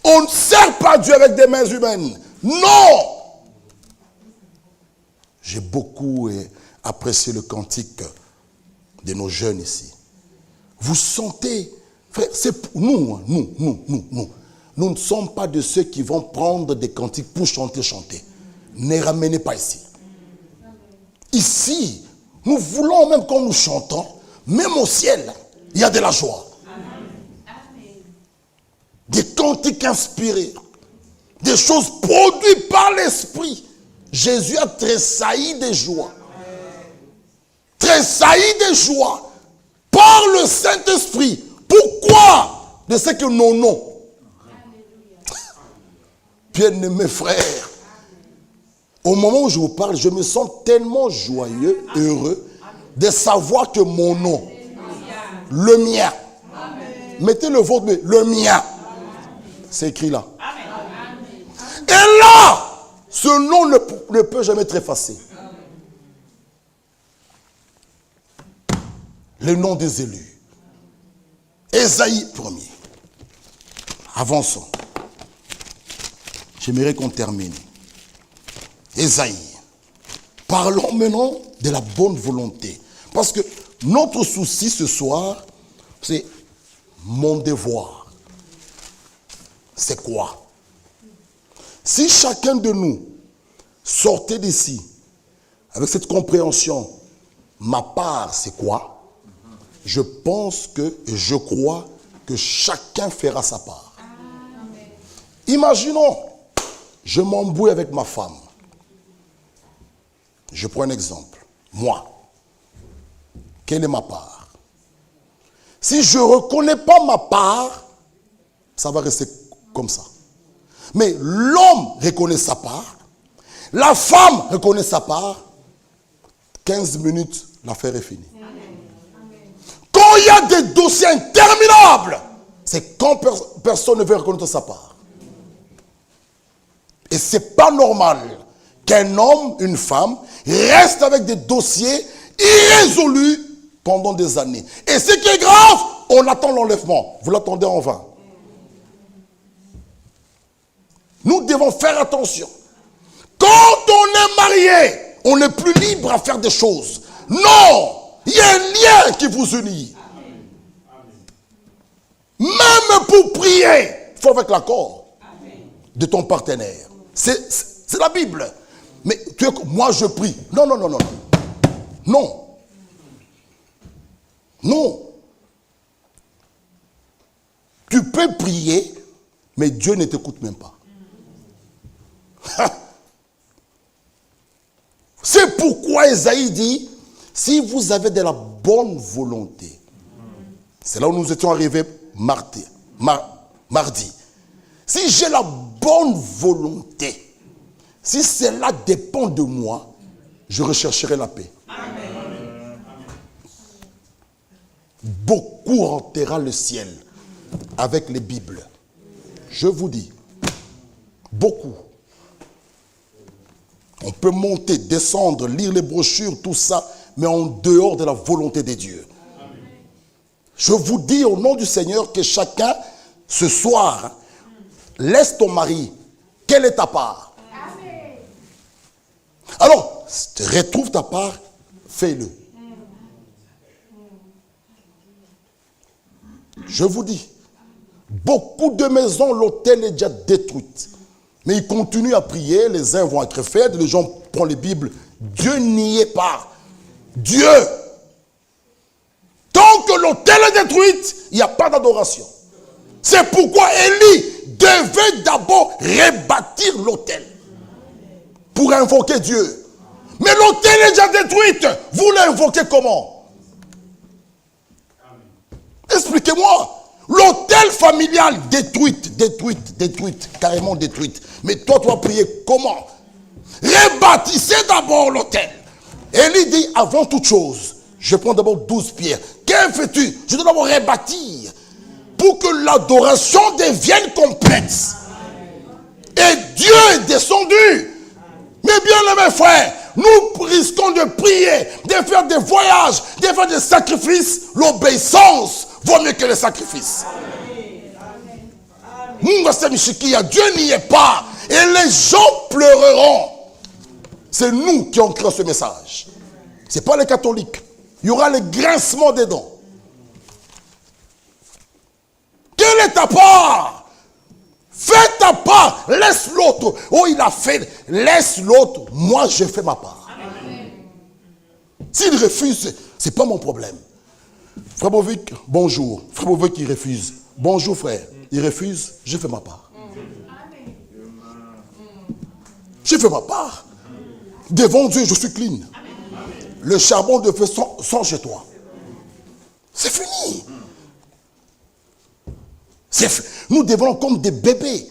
On ne sert pas Dieu avec des mains humaines. Non! J'ai beaucoup apprécié le cantique de nos jeunes ici. Vous sentez, frère, c'est nous. Nous ne sommes pas de ceux qui vont prendre des cantiques pour chanter. Ne ramenez pas ici. Ici, nous voulons même quand nous chantons, même au ciel, il y a de la joie. Des cantiques inspirés, des choses produites par l'Esprit. Jésus a tressailli de joie. Tressailli de joie par le Saint-Esprit. Pourquoi? De ce que nos noms. Bien-aimés frères, au moment où je vous parle, je me sens tellement joyeux, heureux, de savoir que mon nom, le mien, mettez le vôtre, mais le mien, c'est écrit là. Et là, ce nom ne peut jamais être effacé. Le nom des élus. Ésaïe 1er. Avançons. J'aimerais qu'on termine. Ésaïe. Parlons maintenant de la bonne volonté. Parce que notre souci ce soir, c'est mon devoir. C'est quoi? Si chacun de nous sortait d'ici avec cette compréhension, ma part c'est quoi? Je pense que, et je crois que chacun fera sa part. Amen. Imaginons, je m'embrouille avec ma femme. Je prends un exemple. Moi, quelle est ma part? Si je ne reconnais pas ma part, ça va rester comme ça. Mais l'homme reconnaît sa part, la femme reconnaît sa part, 15 minutes, l'affaire est finie. Quand il y a des dossiers interminables, c'est quand personne ne veut reconnaître sa part. Et ce n'est pas normal qu'un homme, une femme, reste avec des dossiers irrésolus pendant des années. Et ce qui est grave, on attend l'enlèvement. Vous l'attendez en vain. Nous devons faire attention. Quand on est marié, on n'est plus libre à faire des choses. Non! Il y a un lien qui vous unit. Même pour prier, il faut avec l'accord de ton partenaire. C'est la Bible. Mais moi je prie. Non, non, non, non. Non. Non. Tu peux prier, mais Dieu ne t'écoute même pas. C'est pourquoi Esaïe dit, si vous avez de la bonne volonté, c'est là où nous étions arrivés mardi. Si j'ai la bonne volonté, si cela dépend de moi, je rechercherai la paix. Amen. Beaucoup rentrera le ciel avec les Bibles. Je vous dis, beaucoup. On peut monter, descendre, lire les brochures, tout ça, mais en dehors de la volonté de Dieu. Amen. Je vous dis au nom du Seigneur que chacun, ce soir, laisse ton mari. Quelle est ta part? Amen. Alors, retrouve ta part, fais-le. Je vous dis, beaucoup de maisons, l'hôtel est déjà détruite. Mais ils continuent à prier, les uns vont être faits, les gens prennent les Bibles. Dieu n'y est pas. Dieu. Tant que l'autel est détruit, il n'y a pas d'adoration. C'est pourquoi Élie devait d'abord rebâtir l'autel pour invoquer Dieu. Mais l'autel est déjà détruit. Vous l'invoquez comment? Expliquez-moi. L'autel familial détruite, carrément détruite. Mais toi, tu vas prier comment? Rebâtissez d'abord l'autel. Élie dit, avant toute chose, je prends d'abord 12 pierres. Que fais-tu? Je dois d'abord rebâtir pour que l'adoration devienne complète. Et Dieu est descendu. Mais bien mes frères, nous risquons de prier, de faire des voyages, de faire des sacrifices. L'obéissance vaut mieux que les sacrifices. Dieu n'y est pas. Et les gens pleureront. C'est nous qui avons créé ce message. Ce n'est pas les catholiques. Il y aura le grincement des dents. Quelle est ta part? Fais ta part. Laisse l'autre. Oh, il a fait. Laisse l'autre. Moi, je fais ma part. S'il refuse, ce n'est pas mon problème. Frère Bovic, bonjour. Frère Bovic, il refuse. Bonjour, frère. Il refuse, je fais ma part. Je fais ma part. Devant Dieu, je suis clean. Le charbon de feu sort chez toi. C'est fini. Nous devenons comme des bébés.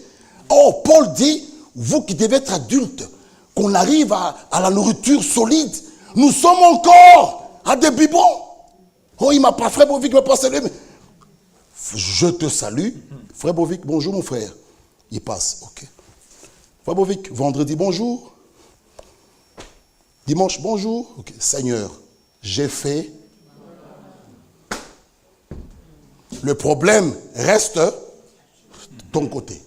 Or, Paul dit, vous qui devez être adultes, qu'on arrive à la nourriture solide, nous sommes encore à des biberons. Oh, il m'a pas, frère Bovic m'a pas salué. Je te salue. Frère Bovic, bonjour mon frère. Il passe, ok. Frère Bovic, vendredi, bonjour. Dimanche, bonjour. Ok. Seigneur, j'ai fait. Le problème reste de ton côté.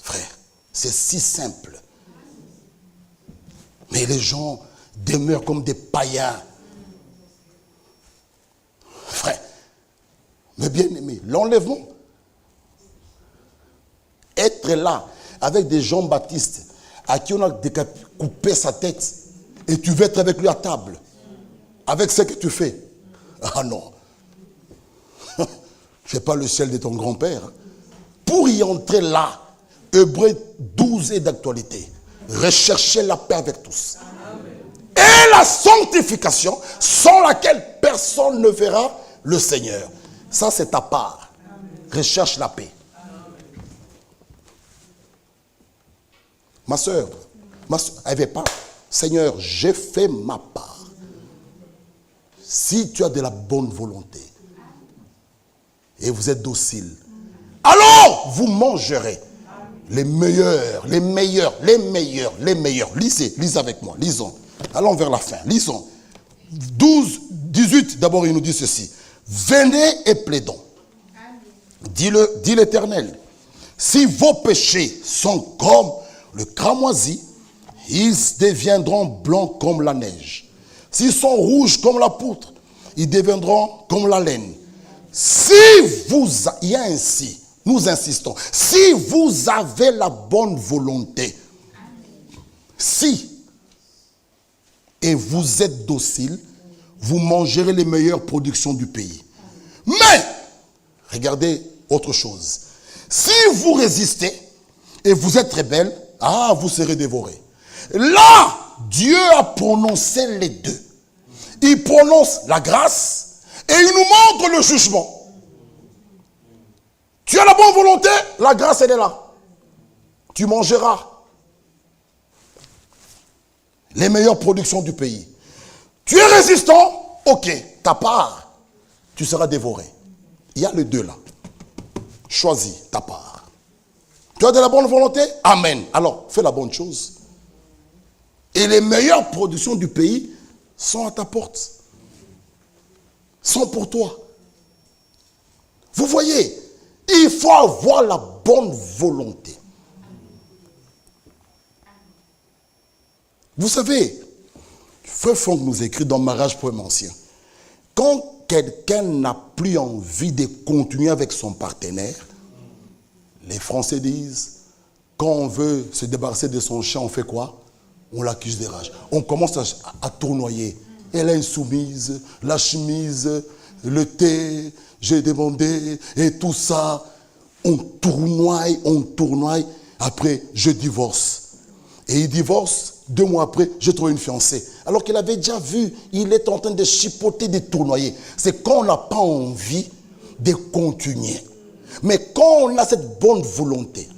Frère, c'est si simple. Mais les gens demeurent comme des païens. Frère, Mais bien aimé, l'enlèvement. Être là avec des Jean-Baptiste à qui on a coupé sa tête et tu veux être avec lui à table avec ce que tu fais. Ah non. Je n'ai pas le ciel de ton grand-père. Pour y entrer là, Hébreux 12 est d'actualité. Recherchez la paix avec tous. Et la sanctification sans laquelle personne ne verra le Seigneur. Ça, c'est ta part. Recherche la paix. Ma soeur, elle n'avait pas. Seigneur, j'ai fait ma part. Si tu as de la bonne volonté et vous êtes docile, alors vous mangerez les meilleurs, les meilleurs, les meilleurs, les meilleurs. Lisez avec moi, lisons. Allons vers la fin, lisons. 12, 18, d'abord il nous dit ceci. Venez et plaidons. Dit l'Éternel. Si vos péchés sont comme le cramoisi, ils deviendront blancs comme la neige. S'ils sont rouges comme la poutre, ils deviendront comme la laine. Si vous, il y a ainsi, nous insistons, si vous avez la bonne volonté, si, et vous êtes docile, vous mangerez les meilleures productions du pays. Mais, regardez autre chose. Si vous résistez et vous êtes rebelle, vous serez dévorés. Là, Dieu a prononcé les deux. Il prononce la grâce et il nous montre le jugement. Tu as la bonne volonté, la grâce elle est là. Tu mangeras les meilleures productions du pays. Tu es résistant, ok, ta part, tu seras dévoré. Il y a les deux là. Choisis ta part. Tu as de la bonne volonté? Amen. Alors, fais la bonne chose. Et les meilleures productions du pays sont à ta porte. Sont pour toi. Vous voyez, il faut avoir la bonne volonté. Vous savez, Frère Franck nous écrit dans Mariage Poème Ancien, quand quelqu'un n'a plus envie de continuer avec son partenaire, les Français disent, quand on veut se débarrasser de son chien, on fait quoi? On l'accuse de rage. On commence à tournoyer. Elle est insoumise, la chemise, le thé, j'ai demandé, et tout ça. On tournoie. Après, je divorce. Et il divorce, 2 mois après, je trouve une fiancée. Alors qu'il avait déjà vu, il est en train de chipoter, de tournoyer. C'est quand on n'a pas envie de continuer. Mais quand on a cette bonne volonté,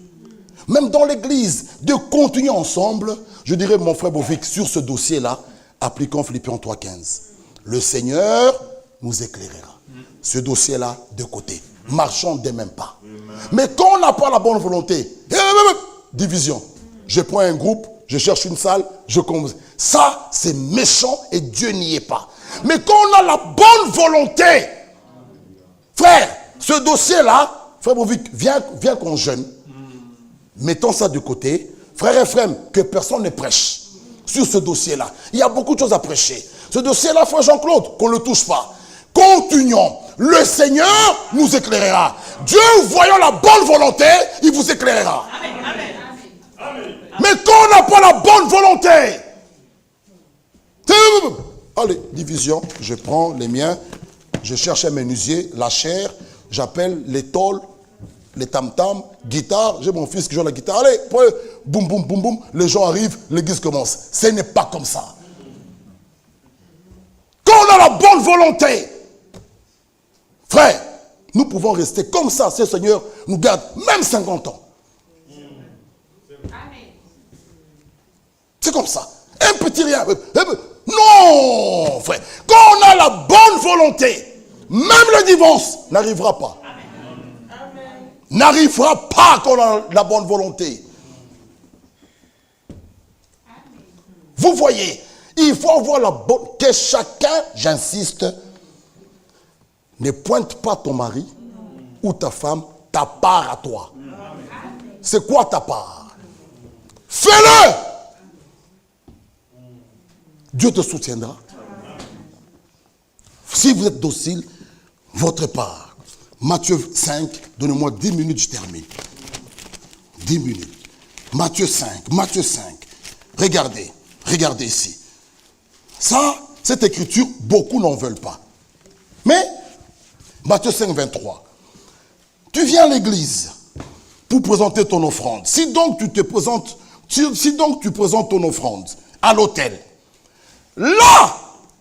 même dans l'église, de continuer ensemble, je dirais, mon frère Bovic, sur ce dossier-là, appliquons Philippiens 3,15. Le Seigneur nous éclairera. Ce dossier-là, de côté. Marchons des mêmes pas. Mais quand on n'a pas la bonne volonté, division. Je prends un groupe, je cherche une salle, je commence. Ça, c'est méchant et Dieu n'y est pas. Mais quand on a la bonne volonté, frère, ce dossier-là, frère Bovic, viens qu'on jeûne. Mettons ça de côté. Frère et frère, que personne ne prêche sur ce dossier-là. Il y a beaucoup de choses à prêcher. Ce dossier-là, frère Jean-Claude, qu'on ne le touche pas. Continuons. Le Seigneur nous éclairera. Dieu, voyant la bonne volonté, il vous éclairera. Amen. Amen. Mais quand on n'a pas la bonne volonté, allez, division, je prends les miens, je cherche un menuisier, la chair, j'appelle les tôles, les tam-tam, guitare, j'ai mon fils qui joue la guitare, allez, boum, boum, boum, boum, les gens arrivent, l'église commence. Ce n'est pas comme ça. Quand on a la bonne volonté, frère, nous pouvons rester comme ça, ce Seigneur nous garde même 50 ans. C'est comme ça. Un petit rien. Non, frère. Quand on a la bonne volonté, même le divorce n'arrivera pas. Amen. N'arrivera pas quand on a la bonne volonté. Amen. Vous voyez, il faut avoir la bonne... Que chacun, j'insiste, ne pointe pas ton mari ou ta femme, ta part à toi. C'est quoi ta part? Fais-le! Dieu te soutiendra. Si vous êtes docile, votre part. Matthieu 5, donnez-moi 10 minutes, je termine. 10 minutes. Matthieu 5. Regardez ici. Ça, cette écriture, beaucoup n'en veulent pas. Mais, Matthieu 5, 23. Tu viens à l'église pour présenter ton offrande. Si donc tu présentes ton offrande à l'autel, là,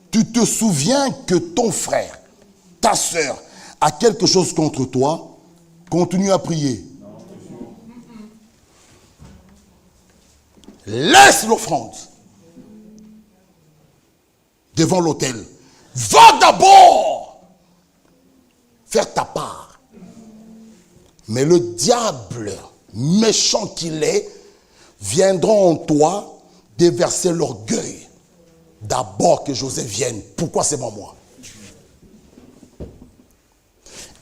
tu te souviens que ton frère, ta soeur, a quelque chose contre toi, continue à prier. Laisse l'offrande devant l'autel. Va d'abord faire ta part. Mais le diable, méchant qu'il est, viendra en toi déverser l'orgueil. D'abord que José vienne. Pourquoi c'est moi?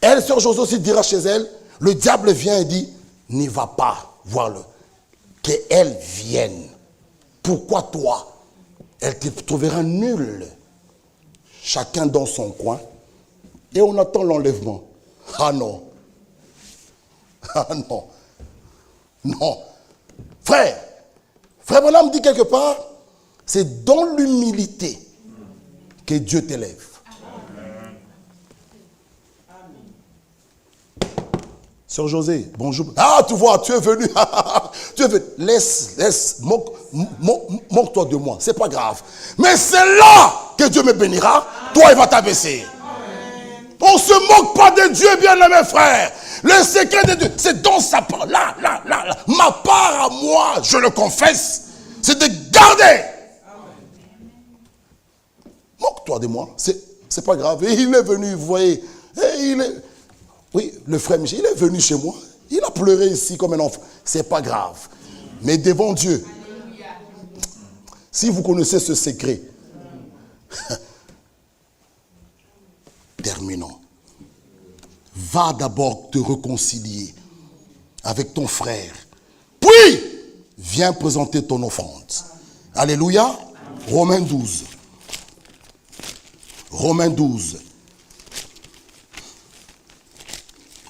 Elle, sœur José aussi, dira chez elle, le diable vient et dit, n'y va pas voir qu'elle vienne. Pourquoi toi? Elle te trouvera nulle. Chacun dans son coin. Et on attend l'enlèvement. Ah non. Ah non. Non. Frère Branham dit quelque part, c'est dans l'humilité que Dieu t'élève. Sœur José, bonjour. Ah, tu vois, tu es venu. Tu es venu. Laisse, moque-toi de moi. C'est pas grave. Mais c'est là que Dieu me bénira. Toi, il va t'abaisser. On ne se moque pas de Dieu, bien-aimé frère. Le secret de Dieu, c'est dans sa part. Là. Ma part à moi, je le confesse, c'est de garder. Moque-toi de moi. C'est pas grave. Et il est venu, vous voyez. Oui, le frère Michel, il est venu chez moi. Il a pleuré ici comme un enfant. C'est pas grave. Mais devant Dieu, si vous connaissez ce secret, terminons. Va d'abord te réconcilier avec ton frère. Puis, viens présenter ton offrande. Alléluia. Romains 12. Romains 12.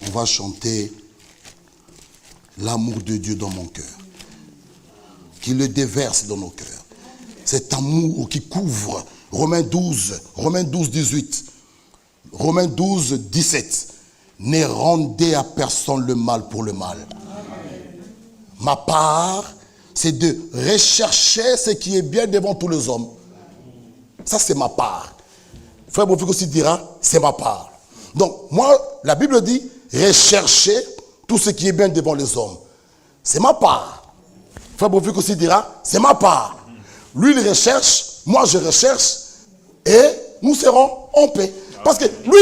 On va chanter l'amour de Dieu dans mon cœur. Qu'il le déverse dans nos cœurs. Cet amour qui couvre. Romains 12, 18. Romains 12, 17. Ne rendez à personne le mal pour le mal. Ma part, c'est de rechercher ce qui est bien devant tous les hommes. Ça, c'est ma part. Frère Bofik aussi dira, c'est ma part. Donc, moi, la Bible dit, rechercher tout ce qui est bien devant les hommes. C'est ma part. Frère Bofik aussi dira, c'est ma part. Lui, il recherche, moi, je recherche, et nous serons en paix. Parce que lui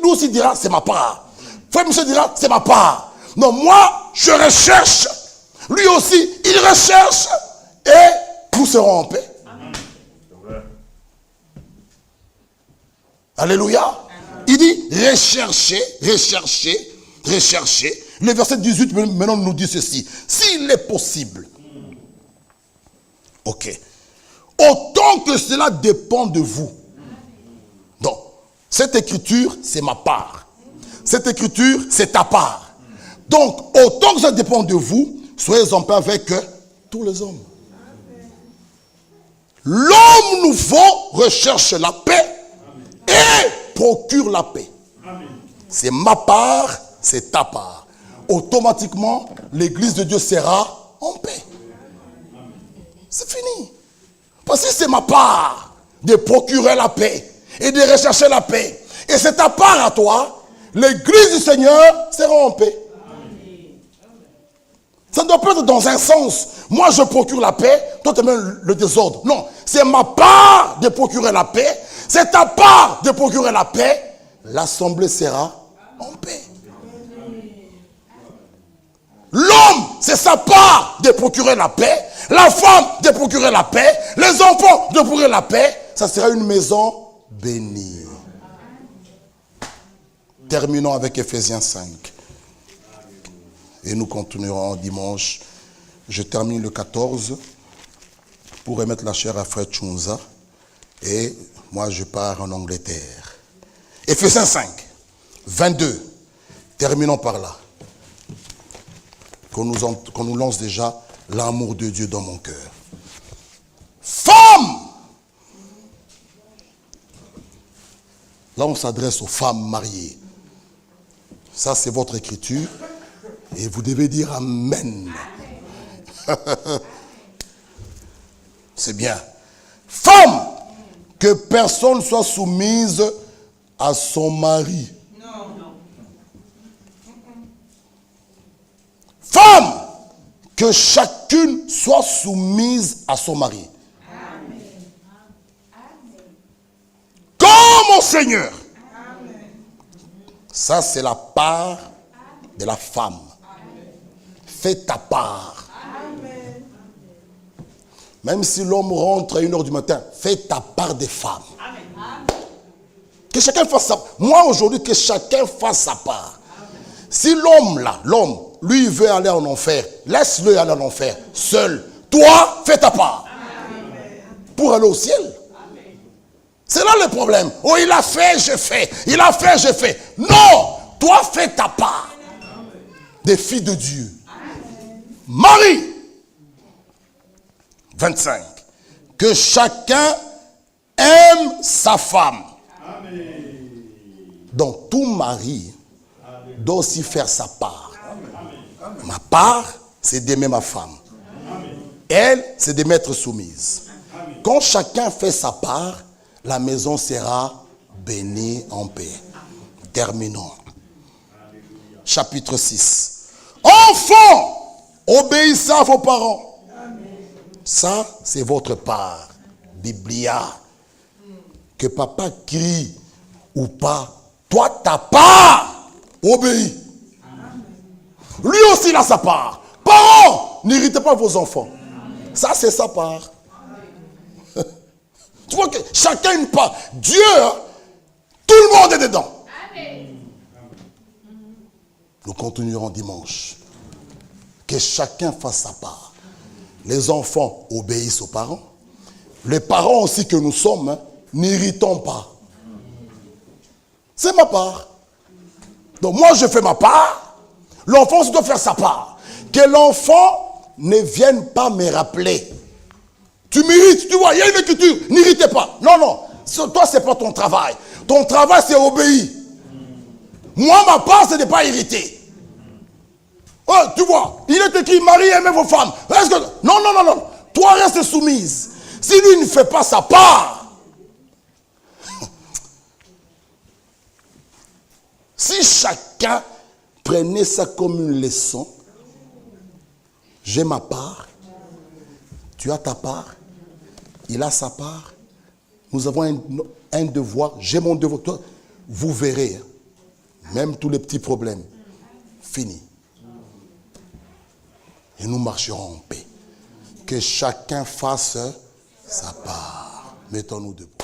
aussi dira, c'est ma part. Frère Michel dira, c'est ma part. Non, moi, je recherche. Lui aussi, il recherche. Et nous serons en paix. Amen. Alléluia. Il dit, recherchez. Le verset 18, maintenant, nous dit ceci. S'il est possible. Ok. Autant que cela dépend de vous. Donc, cette écriture, c'est ma part. Cette écriture, c'est ta part. Donc, autant que ça dépend de vous, soyez en paix avec tous les hommes. L'homme nouveau recherche la paix et procure la paix. C'est ma part, c'est ta part. Automatiquement, l'église de Dieu sera en paix. C'est fini. Parce que c'est ma part de procurer la paix et de rechercher la paix. Et c'est ta part à toi, l'église du Seigneur sera en paix. Ça ne doit pas être dans un sens. Moi, je procure la paix, toi, tu mets le désordre. Non, c'est ma part de procurer la paix. C'est ta part de procurer la paix. L'assemblée sera en paix. L'homme, c'est sa part de procurer la paix. La femme, de procurer la paix. Les enfants, de procurer la paix. Ça sera une maison bénie. Terminons avec Ephésiens 5. Et nous continuerons dimanche. Je termine le 14 pour remettre la chair à Frère Chunza. Et moi, je pars en Angleterre. Ephésiens 5, 22. Terminons par là. Qu'on nous lance déjà l'amour de Dieu dans mon cœur. Femme! Là, on s'adresse aux femmes mariées. Ça, c'est votre écriture. Et vous devez dire Amen. C'est bien. Femme, que personne soit soumise à son mari. Femme, que chacune soit soumise à son mari. Amen. Comme au Seigneur. Amen. Ça, c'est la part de la femme. Amen. Fais ta part. Amen. Même si l'homme rentre à 1h du matin, fais ta part des femmes. Amen. Que chacun fasse sa part. Moi, aujourd'hui, que chacun fasse sa part. Amen. Si l'homme, lui, il veut aller en enfer. Laisse-le aller en enfer. Seul. Toi, fais ta part. Amen. Pour aller au ciel. Amen. C'est là le problème. Oh, il a fait, je fais. Il a fait, je fais. Non. Toi, fais ta part. Amen. Des filles de Dieu. Amen. Marie. 25. Que chacun aime sa femme. Amen. Donc, tout mari doit aussi faire sa part. Ma part, c'est d'aimer ma femme. Amen. Elle, c'est de m'être soumise. Amen. Quand chacun fait sa part, la maison sera bénie en paix. Amen. Terminons. Alléluia. Chapitre 6. Enfants, obéissez à vos parents. Amen. Ça, c'est votre part. Biblia. Que papa crie ou pas, toi, ta part, obéis. Lui aussi, il a sa part. Parents, n'irritez pas vos enfants. Ça, c'est sa part. Tu vois que chacun une part. Dieu, tout le monde est dedans. Nous continuerons dimanche. Que chacun fasse sa part. Les enfants obéissent aux parents. Les parents aussi que nous sommes, n'irritons pas. C'est ma part. Donc moi, je fais ma part. L'enfant aussi doit faire sa part. Que l'enfant ne vienne pas me rappeler. Tu m'irrites, tu vois, il y a une écriture. N'irritez pas. Non, non. Toi, ce n'est pas ton travail. Ton travail, c'est obéir. Moi, ma part, c'est de ne pas irriter. Oh, tu vois, il est écrit, Marie, aimez vos femmes. Est-ce que... Non, non, non, non. Toi, reste soumise. Si lui ne fait pas sa part, si chacun prenez ça comme une leçon. J'ai ma part. Tu as ta part. Il a sa part. Nous avons un devoir. J'ai mon devoir. Toi, vous verrez. Même tous les petits problèmes. Fini. Et nous marcherons en paix. Que chacun fasse sa part. Mettons-nous debout.